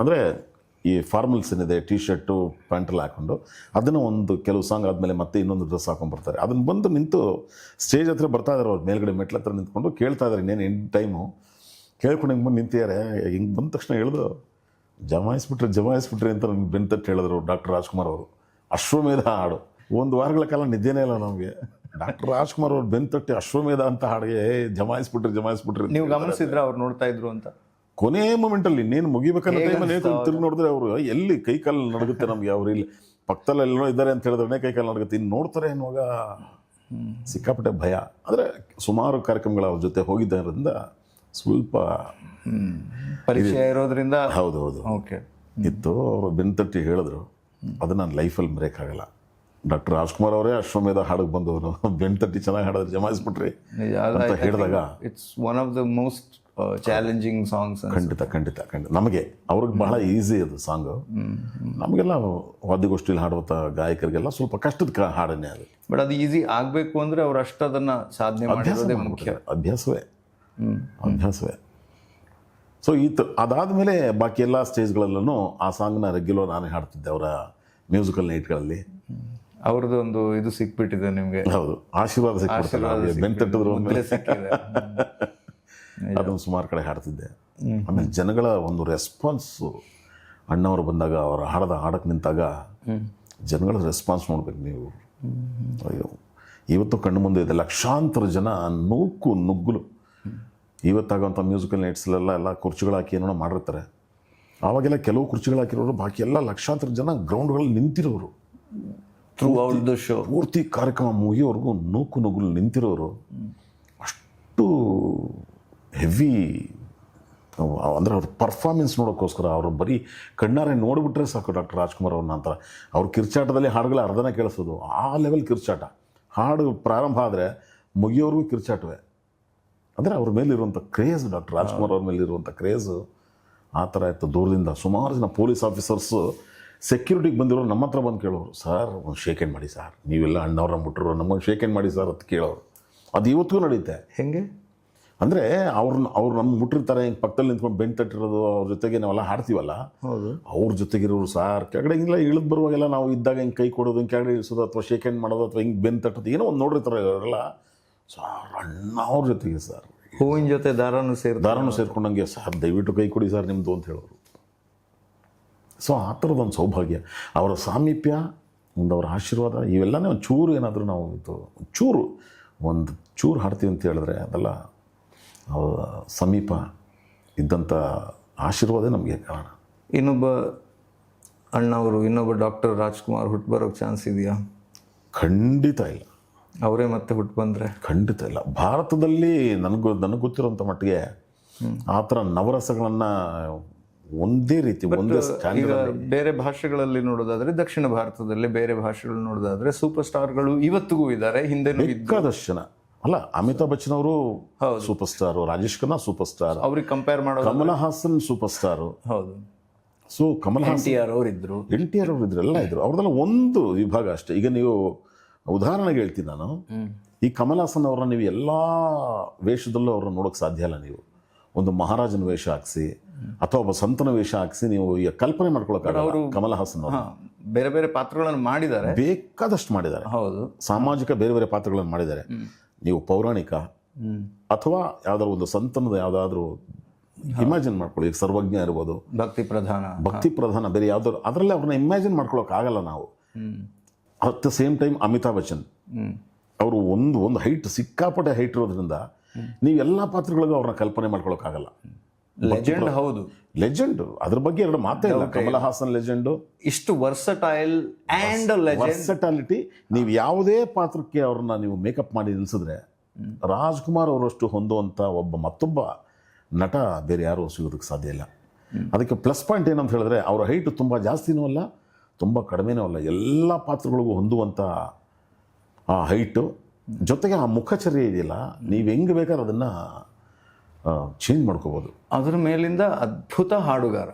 ಅಂದರೆ ಈ ಫಾರ್ಮಲ್ಸ್ ಏನಿದೆ, ಟಿ ಶರ್ಟು ಪ್ಯಾಂಟೆಲ್ಲ ಹಾಕ್ಕೊಂಡು ಅದನ್ನು ಒಂದು ಕೆಲವು ಸಾಂಗ್ ಆದಮೇಲೆ ಮತ್ತೆ ಇನ್ನೊಂದು ಡ್ರೆಸ್ ಹಾಕೊಂಡ್ಬರ್ತಾರೆ. ಅದನ್ನು ಬಂದು ನಿಂತು ಸ್ಟೇಜ್ ಹತ್ರ ಬರ್ತಾ ಇದ್ದಾರೆ. ಅವ್ರು ಮೇಲ್ಗಡೆ ಮೆಟ್ಲ ಹತ್ರ ನಿಂತ್ಕೊಂಡು ಕೇಳ್ತಾ ಇದ್ದಾರೆ, ಇನ್ನೇನು ಎಂಡ್ ಟೈಮು ಕೇಳ್ಕೊಂಡು ಹಿಂಗೆ ಬಂದು ನಿಂತಿದ್ದಾರೆ. ಹಿಂಗೆ ಬಂದ ತಕ್ಷಣ ಹೇಳಿದು, ಜಮಾಯಿಸ್ಬಿಟ್ರಿ ಅಂತ ನನಗೆ ಬೆನ್ತಟ್ಟು ಹೇಳಿದ್ರು ಡಾಕ್ಟರ್ ರಾಜ್ಕುಮಾರ್ ಅವರು. ಅಶ್ವಮೇಧ ಹಾಡು 1 ವಾರಗಳ ಕಾಲ ನಿದ್ದೆನೇ ಇಲ್ಲ ನಮಗೆ. ಡಾಕ್ಟರ್ ರಾಜ್ಕುಮಾರ್ ಅವ್ರು ಬೆನ್ತಟ್ಟಿ ಅಶ್ವಮೇಧ ಅಂತ ಹಾಡಿಗೆ ಜಮಾಯಿಸ್ಬಿಟ್ರಿ. ನೀವು ಗಮನಿಸಿದ್ರೆ ಅವ್ರು ನೋಡ್ತಾ ಇದ್ರು ಅಂತ? ಕೊನೆ ಮೂಮೆಂಟಲ್ಲಿ ಇನ್ನೇನು ಮುಗಿಬೇಕನ್ನೋ ಟೈಮಲ್ಲಿ ತಿರುಗಿ ನೋಡಿದ್ರೆ ಅವರು ಎಲ್ಲಿ ಕೈಕಾಲು ನಡುಗುತ್ತೆ ನಮಗೆ. ಅವ್ರು ಇಲ್ಲಿ ಪಕ್ಕದಲ್ಲಿ ಎಲ್ಲೋ ಇದ್ದಾರೆ ಅಂತ ಹೇಳಿದ್ರೆ ಕೈಕಾಲು ನಡುಗುತ್ತೆ. ಇನ್ನು ನೋಡ್ತಾರೆ ಅನ್ನುವಾಗ ಸಿಕ್ಕಾಪಟ್ಟೆ ಭಯ. ಆದರೆ ಸುಮಾರು ಕಾರ್ಯಕ್ರಮಗಳು ಅವ್ರ ಜೊತೆ ಹೋಗಿದ್ದರಿಂದ ಸ್ವಲ್ಪ ಪರಿಚಯ ಇರೋದ್ರಿಂದ ಹೌದು ಓಕೆ ಇತ್ತು. ಅವರು ಬೆನ್ತಟ್ಟಿ ಹೇಳಿದ್ರು, ಅದು ನಾನು ಲೈಫಲ್ಲಿ ಮರೆಯೋಕ್ಕಾಗಲ್ಲ. ಡಾಕ್ಟರ್ ರಾಜ್ಕುಮಾರ್ ಅವರೇ ಅಶ್ವಮೇಧ ಹಾಡಿಗೆ ಬಂದವರು, ಬೆನ್ತಟ್ಟಿ ಚೆನ್ನಾಗಿ ಹಾಡಿದ್ರೆ ಜಮಾಯಿಸ್ಬಿಟ್ರಿ ಅಂತ ಹೇಳಿದಾಗ it's one of the most challenging songs. ಖಂಡಿತ ನಮಗೆ ಅವ್ರಿಗೆ ಬಹಳ ಈಸಿ ಅದು ಸಾಂಗು. ನಮಗೆಲ್ಲ ವಾದ್ಯಗೋಷ್ಠಿಯಲ್ಲಿ ಹಾಡುವಂಥ ಗಾಯಕರಿಗೆಲ್ಲ ಸ್ವಲ್ಪ ಕಷ್ಟದ ಹಾಡನ್ನೇ ಅದು. ಬಟ್ ಅದು ಈಸಿ ಆಗಬೇಕು ಅಂದರೆ ಅವ್ರು ಅಷ್ಟು ಅದನ್ನು ಸಾಧನೆ ಮಾಡಿರೋದೇ ಮುಖ್ಯ. ಅಭ್ಯಾಸವೇ. ಸೊ ಅದಾದಮೇಲೆ ಬಾಕಿ ಎಲ್ಲ ಸ್ಟೇಜ್ಗಳಲ್ಲೂ ಆ ಸಾಂಗ್ನ ರೆಗ್ಯುಲರ್ ನಾನೇ ಹಾಡ್ತಿದ್ದೆ ಅವರ ಮ್ಯೂಸಿಕಲ್ ನೈಟ್ಗಳಲ್ಲಿ. ಅವ್ರದ್ದು ಒಂದು ಇದು ಸಿಕ್ಬಿಟ್ಟಿದೆ ನಿಮಗೆ. ಹೌದು, ಆಶೀರ್ವಾದ ಸಿಕ್ಬಿಡ್ತಾರೆ. ಬೆನ್ತಟ್ಟಿದ್ರು ಸಿಕ್ಕಿದೆ. ಅದನ್ನು ಸುಮಾರು ಕಡೆ ಹಾಡ್ತಿದ್ದೆ. ಆಮೇಲೆ ಜನಗಳ ಒಂದು ರೆಸ್ಪಾನ್ಸು, ಅಣ್ಣವರು ಬಂದಾಗ ಅವರು ಹಾಡಕ್ಕೆ ನಿಂತಾಗ ಜನಗಳ ರೆಸ್ಪಾನ್ಸ್ ನೋಡ್ಬೇಕು ನೀವು. ಅಯ್ಯೋ, ಇವತ್ತು ಕಣ್ಣು ಮುಂದೆ ಇದೆ. ಲಕ್ಷಾಂತರ ಜನ ನುಗ್ಗುಲು. ಇವತ್ತಾಗುವಂಥ ಮ್ಯೂಸಿಕಲ್ ನೈಟ್ಸ್ಲೆಲ್ಲ ಕುರ್ಚಿಗಳು ಹಾಕಿ ಏನೋ ಮಾಡಿರ್ತಾರೆ. ಆವಾಗೆಲ್ಲ ಕೆಲವು ಕುರ್ಚಿಗಳು ಹಾಕಿರೋರು, ಬಾಕಿ ಎಲ್ಲ ಲಕ್ಷಾಂತರ ಜನ ಗ್ರೌಂಡ್ಗಳಲ್ಲಿ ನಿಂತಿರೋರು. ಥ್ರೂ ಔಟ್ ದ ಶೋ ಪೂರ್ತಿ ಕಾರ್ಯಕ್ರಮ ಮುಗಿಯೋವರೆಗೂ ನುಗ್ಗುಲು ನಿಂತಿರೋರು. ಅಷ್ಟು ಹೆವಿ ಅಂದರೆ ಅವ್ರ ಪರ್ಫಾರ್ಮೆನ್ಸ್ ನೋಡೋಕ್ಕೋಸ್ಕರ ಅವರು ಬರೀ ಕಣ್ಣಾರೆ ನೋಡಿಬಿಟ್ರೆ ಸಾಕು ಡಾಕ್ಟರ್ ರಾಜ್ಕುಮಾರ್ ಅವ್ರನ್ನ ಅಂತಾರೆ. ಅವ್ರ ಕಿರ್ಚಾಟದಲ್ಲಿ ಹಾಡುಗಳ ಅರ್ಧನ ಕೇಳಿಸೋದು, ಆ ಲೆವೆಲ್ ಕಿರ್ಚಾಟ. ಹಾಡು ಪ್ರಾರಂಭ ಆದರೆ ಮುಗಿಯೋರ್ಗೂ ಕಿರ್ಚಾಟವೇ. ಅಂದರೆ ಅವ್ರ ಮೇಲಿರುವಂಥ ಕ್ರೇಜ್, ಡಾಕ್ಟರ್ ರಾಜ್ಕುಮಾರ್ ಅವ್ರ ಮೇಲಿರುವಂಥ ಕ್ರೇಜು ಆ ಥರ ಇತ್ತು. ದೂರದಿಂದ ಸುಮಾರು ಜನ ಪೊಲೀಸ್ ಆಫೀಸರ್ಸು ಸೆಕ್ಯೂರಿಟಿಗೆ ಬಂದಿರೋರು ನಮ್ಮ ಹತ್ರ ಬಂದು ಕೇಳೋರು, ಸರ್ ಒಂದು ಶೇಕ್ ಹ್ಯಾಂಡ್ ಮಾಡಿ ಸರ್, ನೀವೆಲ್ಲ ಅಣ್ಣವ್ರನ್ನ ಬಿಟ್ಟರು, ನಮ್ಮೊಂದು ಶೇಕ್ ಹ್ಯಾಂಡ್ ಮಾಡಿ ಸರ್ ಅಂತ ಕೇಳೋರು. ಅದು ಇವತ್ತಿಗೂ ನಡೆಯುತ್ತೆ. ಹೆಂಗೆ ಅಂದರೆ ಅವ್ರು ನಮ್ಮ ಮುಟ್ಟಿರ್ತಾರೆ, ಹಿಂಗೆ ಪಕ್ಕದಲ್ಲಿ ನಿಂತ್ಕೊಂಡು ಬೆಂಡ್ ತಟ್ಟಿರೋದು, ಅವ್ರ ಜೊತೆಗೆ ನಾವೆಲ್ಲ ಹಾಡ್ತೀವಲ್ಲ, ಹೌದು, ಅವ್ರ ಜೊತೆಗಿರೋರು ಸಾರ್ ಕೆಳಗಡೆ ಹಿಂಗೆಲ್ಲ ಇಳಿದು ಬರುವಾಗೆಲ್ಲ ನಾವು ಇದ್ದಾಗ ಹಿಂಗೆ ಕೈ ಕೊಡೋದು, ಹಿಂಗೆ ಕೆಳಗಡೆ ಇಳಿಸೋದು, ಅಥವಾ ಶೇಕ್ ಹ್ಯಾಂಡ್ ಮಾಡೋದು, ಅಥವಾ ಹಿಂಗೆ ಬೆಂಡ್ ತಟ್ಟೋದು, ಏನೋ ಒಂದು ನೋಡಿರ್ತಾರೆ ಅವರೆಲ್ಲ. ಸರ್ ಅಣ್ಣ ಅವ್ರ ಜೊತೆಗೆ ಸರ್ ಹೂವಿನ ಜೊತೆ ದಾರನೂ ಸೇರ್ಕೊಂಡಂಗೆ ಸರ್ ದಯವಿಟ್ಟು ಕೈ ಕೊಡಿ ಸರ್ ನಿಮ್ಮದು ಅಂತ ಹೇಳೋರು. ಸೊ ಆ ಥರದೊಂದು ಸೌಭಾಗ್ಯ, ಅವರ ಸಾಮೀಪ್ಯ, ಒಂದು ಅವರ ಆಶೀರ್ವಾದ, ಇವೆಲ್ಲನೇ ಒಂದು ಚೂರು ಏನಾದರೂ ನಾವು ಒಂದು ಚೂರು ಹಾಡ್ತೀವಿ ಅಂತ ಹೇಳಿದ್ರೆ ಅದೆಲ್ಲ ಅವರ ಸಮೀಪ ಇದ್ದಂಥ ಆಶೀರ್ವಾದ ನಮಗೆ ಕಾರಣ. ಇನ್ನೊಬ್ಬ ಅಣ್ಣವರು, ಇನ್ನೊಬ್ಬ ಡಾಕ್ಟರ್ ರಾಜ್ಕುಮಾರ್ ಹುಟ್ಟು ಬರೋಕ್ಕೆ ಚಾನ್ಸ್ ಇದೆಯಾ? ಖಂಡಿತ ಇಲ್ಲ. ಅವರೇ ಮತ್ತೆ ಹುಟ್ಟು ಬಂದರೆ? ಖಂಡಿತ ಇಲ್ಲ. ಭಾರತದಲ್ಲಿ ನನಗೆ ಗೊತ್ತಿರೋಂಥ ಮಟ್ಟಿಗೆ ಆ ಥರ ನವರಸಗಳನ್ನು ಒಂದೇ ರೀತಿ ಒಂದೇ ಈಗ ಬೇರೆ ಭಾಷೆಗಳಲ್ಲಿ ನೋಡೋದಾದ್ರೆ, ದಕ್ಷಿಣ ಭಾರತದಲ್ಲಿ ಬೇರೆ ಭಾಷೆಗಳು ನೋಡೋದಾದ್ರೆ ಸೂಪರ್ ಸ್ಟಾರ್ಗಳು ಇವತ್ತಿಗೂ ಇದ್ದಾರೆ, ಹಿಂದೆನೂ ಬೇಕಾದಷ್ಟು ಜನ. ಅಲ್ಲ, ಅಮಿತಾಬ್ ಬಚ್ಚನ್ ಅವರು super star, Rajesh Khanna super star, ಅವ್ರಿಗೆ ಕಂಪೇರ್ ಮಾಡೋದು ಕಮಲ್ ಹಾಸನ್ ಸೂಪರ್ ಸ್ಟಾರು. ಹೌದು. ಸೊ ಕಮಲ್ ಹಾಸನ್, NTR ಅವರು ಇದ್ರು, ಎಲ್ಲ ಇದ್ರು. ಅವ್ರದ್ದೆಲ್ಲ ಒಂದು ವಿಭಾಗ ಅಷ್ಟೇ. ಈಗ ನೀವು ಉದಾಹರಣೆಗೆ ಹೇಳ್ತೀನಿ ನಾನು, ಈ ಕಮಲ್ ಹಾಸನ್ ಅವ್ರನ್ನ ನೀವು ಎಲ್ಲ ವೇಷದಲ್ಲೂ ಅವ್ರನ್ನ ನೋಡೋಕೆ ಸಾಧ್ಯ ಇಲ್ಲ. ನೀವು ಒಂದು ಮಹಾರಾಜನ ವೇಷ ಹಾಕ್ಸಿ ಅಥವಾ ಒಬ್ಬ ಸಂತನ ವೇಷ ಹಾಕ್ಸಿ ನೀವು ಈಗ ಕಲ್ಪನೆ ಮಾಡ್ಕೊಳಕ್ಕಾಗಲ್ಲ. ಕಮಲ್ ಹಾಸನ್ ಅವರು ಬೇರೆ ಬೇರೆ ಪಾತ್ರಗಳನ್ನು ಮಾಡಿದ್ದಾರೆ, ಬೇಕಾದಷ್ಟು ಮಾಡಿದ್ದಾರೆ. ಹೌದು, ಸಾಮಾಜಿಕ ಬೇರೆ ಬೇರೆ ಪಾತ್ರಗಳನ್ನು ಮಾಡಿದ್ದಾರೆ. ನೀವು ಪೌರಾಣಿಕ ಅಥವಾ ಯಾವ್ದಾದ್ರು ಒಂದು ಸಂತನದ ಯಾವುದಾದ್ರೂ ಇಮ್ಯಾಜಿನ್ ಮಾಡ್ಕೊಳ್ಳಿ. ಈಗ ಸರ್ವಜ್ಞ ಇರ್ಬೋದು, ಭಕ್ತಿ ಪ್ರಧಾನ ಬೇರೆ ಯಾವ್ದಾದ್ರು, ಅದರಲ್ಲಿ ಅವ್ರನ್ನ ಇಮ್ಯಾಜಿನ್ ಮಾಡ್ಕೊಳಕ್ ಆಗಲ್ಲ ನಾವು. At the same time Amitabh Bachchan ಅವರು ಒಂದು ಹೈಟ್, ಸಿಕ್ಕಾಪಟ್ಟೆ ಹೈಟ್ ಇರೋದ್ರಿಂದ ನೀವೆಲ್ಲ ಪಾತ್ರಗಳಿಗೂ ಅವ್ರನ್ನ ಕಲ್ಪನೆ ಮಾಡ್ಕೊಳಕ್ಕಾಗಲ್ಲ. ಲೆಜೆಂಡ್. ಹೌದು, ಲೆಜೆಂಡ್. ಅದ್ರ ಬಗ್ಗೆ ಎರಡು ಮಾತೇ ಇಲ್ಲ. ಕಮಲ್ ಹಾಸನ್ ಲೆಜೆಂಡು. ಇಷ್ಟು ವರ್ಸಟೈಲ್ ಅಂಡ್ ವರ್ಸಟಾಲಿಟಿ. ನೀವು ಯಾವುದೇ ಪಾತ್ರಕ್ಕೆ ಅವ್ರನ್ನ ನೀವು ಮೇಕಪ್ ಮಾಡಿ ನಿಲ್ಸಿದ್ರೆ ರಾಜ್ಕುಮಾರ್ ಅವರಷ್ಟು ಹೊಂದುವಂಥ ಮತ್ತೊಬ್ಬ ನಟ ಬೇರೆ ಯಾರು ಸಿಗೋದಕ್ಕೆ ಸಾಧ್ಯ ಇಲ್ಲ. ಅದಕ್ಕೆ ಪ್ಲಸ್ ಪಾಯಿಂಟ್ ಏನಂತ ಹೇಳಿದ್ರೆ, ಅವರ ಹೈಟ್ ತುಂಬ ಜಾಸ್ತಿನೂ ಅಲ್ಲ, ತುಂಬ ಕಡಿಮೆನೂ ಅಲ್ಲ. ಎಲ್ಲ ಪಾತ್ರಗಳಿಗೂ ಹೊಂದುವಂಥ ಆ ಹೈಟು, ಜೊತೆಗೆ ಆ ಮುಖಚರ್ಯೆ ಇದೆಯಲ್ಲ, ನೀವು ಹೆಂಗೆ ಬೇಕಾದ್ರೆ ಅದನ್ನು ಚೇಂಜ್ ಮಾಡ್ಕೋಬೋದು. ಅದರ ಮೇಲಿಂದ ಅದ್ಭುತ ಹಾಡುಗಾರ.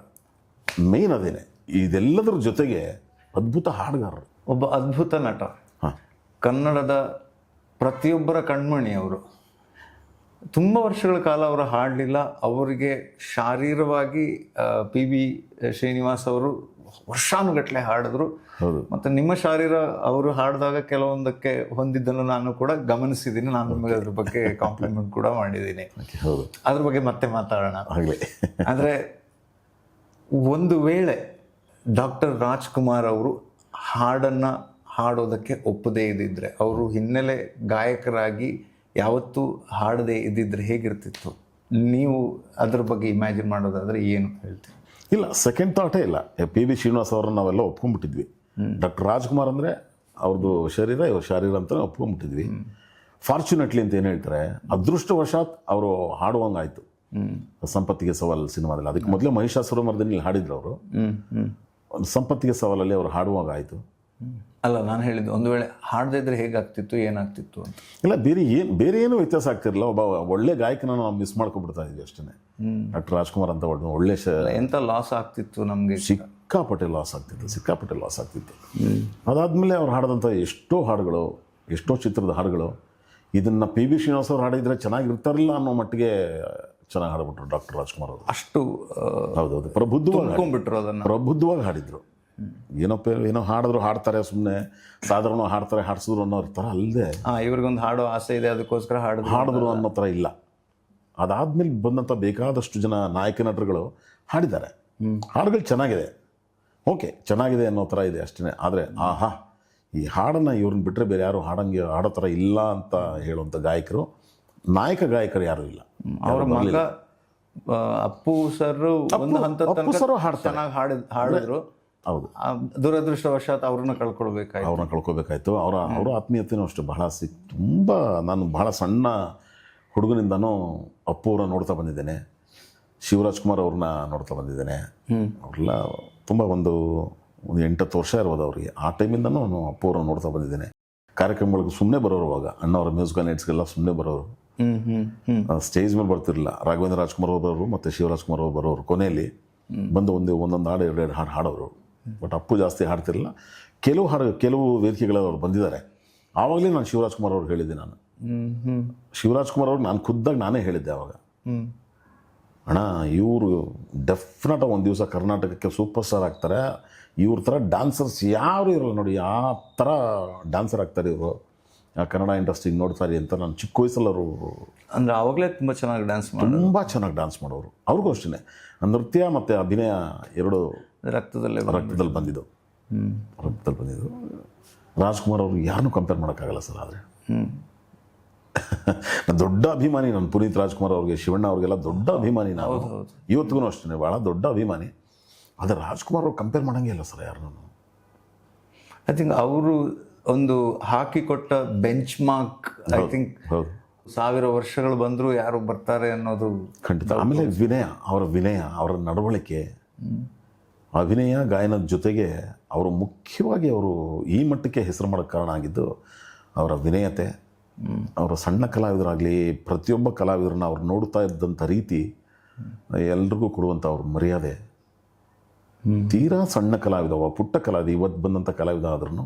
ಮೇನ್ ಅದೇನೆ. ಇದೆಲ್ಲದರ ಜೊತೆಗೆ ಅದ್ಭುತ ಹಾಡುಗಾರರು, ಒಬ್ಬ ಅದ್ಭುತ ನಟ. ಕನ್ನಡದ ಪ್ರತಿಯೊಬ್ಬರ ಕಣ್ಮಣಿ ಅವರು. ತುಂಬ ವರ್ಷಗಳ ಕಾಲ ಅವರು ಹಾಡಲಿಲ್ಲ. ಅವರಿಗೆ ಶಾರೀರವಾಗಿ PB ಶ್ರೀನಿವಾಸ್ ಅವರು ವರ್ಷಾನುಗಟ್ಟಲೆ ಹಾಡಿದ್ರು. ಮತ್ತು ನಿಮ್ಮ ಶಾರೀರ ಅವರು ಹಾಡಿದಾಗ ಕೆಲವೊಂದಕ್ಕೆ ಹೊಂದಿದ್ದನ್ನು ನಾನು ಕೂಡ ಗಮನಿಸಿದ್ದೀನಿ. ನಾನು ನಿಮಗೆ ಅದ್ರ ಬಗ್ಗೆ ಕಾಂಪ್ಲಿಮೆಂಟ್ ಕೂಡ ಮಾಡಿದ್ದೀನಿ. ಅದ್ರ ಬಗ್ಗೆ ಮತ್ತೆ ಮಾತಾಡೋಣ. ಅಂದರೆ ಒಂದು ವೇಳೆ ಡಾಕ್ಟರ್ ರಾಜ್ಕುಮಾರ್ ಅವರು ಹಾಡನ್ನು ಹಾಡೋದಕ್ಕೆ ಒಪ್ಪದೇ ಇದ್ದಿದ್ರೆ, ಅವರು ಹಿನ್ನೆಲೆ ಗಾಯಕರಾಗಿ ಯಾವತ್ತೂ ಹಾಡದೇ ಇದ್ದಿದ್ರೆ ಹೇಗಿರ್ತಿತ್ತು? ನೀವು ಅದ್ರ ಬಗ್ಗೆ ಇಮ್ಯಾಜಿನ್ ಮಾಡೋದಾದ್ರೆ ಏನು ಹೇಳ್ತೀವಿ? ಇಲ್ಲ, ಸೆಕೆಂಡ್ ಥಾಟೇ ಇಲ್ಲ. PB ಶ್ರೀನಿವಾಸ್ ಅವ್ರನ್ನ ನಾವೆಲ್ಲ ಒಪ್ಕೊಂಡ್ಬಿಟ್ಟಿದ್ವಿ. ಡಾಕ್ಟರ್ ರಾಜ್ಕುಮಾರ್ ಅಂದರೆ ಅವ್ರದ್ದು ಶರೀರ, ಇವ್ರ ಶರೀರ ಅಂತ ಒಪ್ಕೊಂಡ್ಬಿಟ್ಟಿದ್ವಿ. ಫಾರ್ಚುನೇಟ್ಲಿ ಅಂತ ಏನು ಹೇಳ್ತಾರೆ, ಅದೃಷ್ಟವಶಾತ್ ಅವರು ಹಾಡುವಂಗಾಯ್ತು ಸಂಪತ್ತಿಗೆ ಸವಾಲ್ ಸಿನಿಮಾದಲ್ಲಿ. ಅದಕ್ಕೆ ಮೊದಲೇ ಮಹಿಷಾಸುರಮರ್ದಿನಿ ಹಾಡಿದ್ರು ಅವರು. ಸಂಪತ್ತಿಗೆ ಸವಾಲಲ್ಲಿ ಅವರು ಹಾಡುವಂಗಾಯ್ತು. ಅಲ್ಲ, ನಾನು ಹೇಳಿದ್ದು ಒಂದು ವೇಳೆ ಹಾಡದೇ ಇದ್ರೆ ಹೇಗಾಗ್ತಿತ್ತು, ಏನಾಗ್ತಿತ್ತು ಅಂತ. ಇಲ್ಲ, ಬೇರೆ ಏನು ವ್ಯತ್ಯಾಸ ಆಗ್ತಿರಲಿಲ್ಲ. ಒಬ್ಬ ಒಳ್ಳೆ ಗಾಯಕನ ನಾವು ಮಿಸ್ ಮಾಡ್ಕೊಬಿಡ್ತಾ ಇದ್ವಿ ಅಷ್ಟೇ. ಡಾಕ್ಟರ್ ರಾಜ್ಕುಮಾರ್ ಅಂತ ಒಳ್ಳೆ ಎಂತ ಲಾಸ್ ಆಗ್ತಿತ್ತು ನಮಗೆ, ಸಿಕ್ಕಾಪಟ್ಟೆ ಲಾಸ್ ಆಗ್ತಿತ್ತು. ಅದಾದಮೇಲೆ ಅವ್ರು ಹಾಡಿದಂಥ ಎಷ್ಟೋ ಹಾಡುಗಳು, ಎಷ್ಟೋ ಚಿತ್ರದ ಹಾಡುಗಳು, ಇದನ್ನು PB ಶ್ರೀನಿವಾಸ್ ಅವ್ರು ಹಾಡಿದ್ರೆ ಚೆನ್ನಾಗಿರ್ತಾರಿಲ್ಲ ಅನ್ನೋ ಮಟ್ಟಿಗೆ ಚೆನ್ನಾಗಿ ಹಾಡ್ಬಿಟ್ರು ಡಾಕ್ಟರ್ ರಾಜ್ಕುಮಾರ್ ಅವರು. ಅಷ್ಟು ಹೌದೌದು, ಪ್ರಬುದ್ಧವಾಗಿ ಹಾಡಿದ್ರು. ಏನೋ ಹಾಡ್ತಾರೆ, ಸುಮ್ಮನೆ ಸಾಧಾರಣ ಹಾಡ್ಸಿದ್ರು ಅನ್ನೋ ಥರ ಅಲ್ಲದೆ, ಇವ್ರಿಗೊಂದು ಹಾಡೋ ಆಸೆ ಇದೆ ಅದಕ್ಕೋಸ್ಕರ ಹಾಡಿದ್ರು ಅನ್ನೋ ಥರ ಇಲ್ಲ. ಅದಾದ್ಮೇಲೆ ಬಂದಂಥ ಬೇಕಾದಷ್ಟು ಜನ ನಾಯಕ ನಟರುಗಳು ಹಾಡಿದ್ದಾರೆ. ಹಾಡುಗಳು ಚೆನ್ನಾಗಿದೆ, ಓಕೆ, ಚೆನ್ನಾಗಿದೆ ಅನ್ನೋ ಥರ ಇದೆ ಅಷ್ಟೇ. ಆದರೆ ಈ ಹಾಡನ್ನು ಇವ್ರನ್ನ ಬಿಟ್ಟರೆ ಬೇರೆ ಯಾರು ಹಾಡೋ ಥರ ಇಲ್ಲ ಅಂತ ಹೇಳುವಂಥ ಗಾಯಕರು ಯಾರೂ ಇಲ್ಲ. ಅವರ ಮಗ ಅಪ್ಪು ಸರ್ ಒಂದು ಹಂತದ ತನಕ ಚೆನ್ನಾಗಿ ಹಾಡಿದ್ರು. ಹೌದು, ದುರದೃಷ್ಟವಶಾತ್ ಅವ್ರನ್ನ ಕಳ್ಕೊಳ್ಬೇಕಾಯ್ತು. ಅವರ ಆತ್ಮೀಯತೆಯೂ ಅಷ್ಟು ನಾನು ಬಹಳ ಸಣ್ಣ ಹುಡುಗನಿಂದನೂ ಅಪ್ಪು ಅವರ ನೋಡ್ತಾ ಬಂದಿದ್ದೇನೆ. ಶಿವರಾಜ್ ಕುಮಾರ್ ಅವ್ರನ್ನ ನೋಡ್ತಾ ಬಂದಿದ್ದೇನೆ. ಅವ್ರೆಲ್ಲ ತುಂಬ ಒಂದು 8-10 ವರ್ಷ ಇರ್ಬೋದು ಅವರಿಗೆ. ಆ ಟೈಮಿಂದನೂ ನಾನು ಅಪ್ಪು ಅವ್ರನ್ನ ನೋಡ್ತಾ ಬಂದಿದ್ದೇನೆ. ಕಾರ್ಯಕ್ರಮಗಳಿಗೆ ಸುಮ್ಮನೆ ಬರೋರು ಅವಾಗ, ಅಣ್ಣವರ ಮ್ಯೂಸಿಕಲ್ ನೈಟ್ಸ್ಗೆಲ್ಲ ಸುಮ್ಮನೆ ಬರೋರು. ಸ್ಟೇಜ್ ಮೇಲೆ ಬರ್ತಿರಲಿಲ್ಲ. ರಾಘವೇಂದ್ರ ರಾಜ್ಕುಮಾರ್ ಅವರು ಬರೋರು ಮತ್ತು ಶಿವರಾಜ್ ಕುಮಾರ್ ಅವರು ಬರೋರು. ಕೊನೆಯಲ್ಲಿ ಬಂದು ಒಂದೊಂದು ಹಾಡು 2 ಹಾಡು ಹಾಡೋರು. ಬಟ್ ಅಪ್ಪು ಜಾಸ್ತಿ ಹಾಡ್ತಿರಲಿಲ್ಲ. ಕೆಲವು ವೇದಿಕೆಗಳಲ್ಲಿ ಅವ್ರು ಬಂದಿದ್ದಾರೆ. ಆವಾಗಲೇ ನಾನು ಶಿವರಾಜ್ ಕುಮಾರ್ ಅವ್ರಿಗೆ ಹೇಳಿದ್ದೆ. ನಾನು ಶಿವರಾಜ್ ಕುಮಾರ್ ಅವ್ರಿಗೆ ನಾನು ಖುದ್ದಾಗಿ ನಾನೇ ಹೇಳಿದ್ದೆ ಆವಾಗ, ಅಣ್ಣ ಇವರು ಡೆಫಿನೆಟಾಗಿ ಒಂದು ದಿವಸ ಕರ್ನಾಟಕಕ್ಕೆ ಸೂಪರ್ ಸ್ಟಾರ್ ಆಗ್ತಾರೆ. ಇವ್ರ ಥರ ಡ್ಯಾನ್ಸರ್ಸ್ ಯಾರು ಇರಲ್ಲ ನೋಡಿ, ಆ ಥರ ಡ್ಯಾನ್ಸರ್ ಆಗ್ತಾರೆ ಇವರು, ಕನ್ನಡ ಇಂಡಸ್ಟ್ರಿಗೆ ನೋಡ್ತಾರೆ ಅಂತ. ನಾನು ಚಿಕ್ಕ ವಯಸ್ಸಲ್ಲಿ ಅವರು ಅಂದರೆ ಆವಾಗಲೇ ತುಂಬ ಚೆನ್ನಾಗಿ ಡ್ಯಾನ್ಸ್ ತುಂಬ ಚೆನ್ನಾಗಿ ಡ್ಯಾನ್ಸ್ ಮಾಡೋರು. ಅವ್ರಿಗೂ ಅಷ್ಟೇ ನೃತ್ಯ ಮತ್ತು ಅಭಿನಯ ಎರಡು ರಕ್ತದಲ್ಲಿ ಬಂದಿದ್ದು. ರಾಜ್ಕುಮಾರ್ ಅವರು ಯಾರನ್ನೂ ಕಂಪೇರ್ ಮಾಡೋಕ್ಕಾಗಲ್ಲ ಸರ್. ಆದರೆ ನಾನು ದೊಡ್ಡ ಅಭಿಮಾನಿ. ನಾನು ಪುನೀತ್ ರಾಜ್ಕುಮಾರ್ ಅವ್ರಿಗೆ, ಶಿವಣ್ಣ ಅವ್ರಿಗೆಲ್ಲ ದೊಡ್ಡ ಅಭಿಮಾನಿ. ನಾನು ಇವತ್ತಿಗೂ ಅಷ್ಟೇ ಭಾಳ ದೊಡ್ಡ ಅಭಿಮಾನಿ. ಆದರೆ ರಾಜ್ಕುಮಾರ್ ಅವ್ರು ಕಂಪೇರ್ ಮಾಡೋಂಗೇ ಇಲ್ಲ ಸರ್ ಯಾರನ್ನೂ. ಐ ಥಿಂಕ್ ಅವರು ಒಂದು ಹಾಕಿಕೊಟ್ಟ ಬೆಂಚ್ ಮಾರ್ಕ್. ಐ ಥಿಂಕ್ 1000 ವರ್ಷಗಳು ಬಂದರೂ ಯಾರು ಬರ್ತಾರೆ ಅನ್ನೋದು ಖಂಡಿತ. ಆಮೇಲೆ ವಿನಯ, ಅವರ ನಡವಳಿಕೆ, ಅಭಿನಯ ಗಾಯನದ ಜೊತೆಗೆ ಅವರು ಮುಖ್ಯವಾಗಿ ಅವರು ಈ ಮಟ್ಟಕ್ಕೆ ಹೆಸರು ಮಾಡೋಕ್ಕೆ ಕಾರಣ ಆಗಿದ್ದು ಅವರ ವಿನಯತೆ. ಅವರ ಸಣ್ಣ ಕಲಾವಿದರಾಗಲಿ, ಪ್ರತಿಯೊಬ್ಬ ಕಲಾವಿದರನ್ನ ಅವ್ರು ನೋಡ್ತಾ ಇದ್ದಂಥ ರೀತಿ, ಎಲ್ರಿಗೂ ಕೊಡುವಂಥ ಅವ್ರ ಮರ್ಯಾದೆ. ತೀರಾ ಸಣ್ಣ ಕಲಾವಿದ, ಪುಟ್ಟ ಕಲಾವಿದ, ಇವತ್ತು ಬಂದಂಥ ಕಲಾವಿದ ಆದ್ರೂ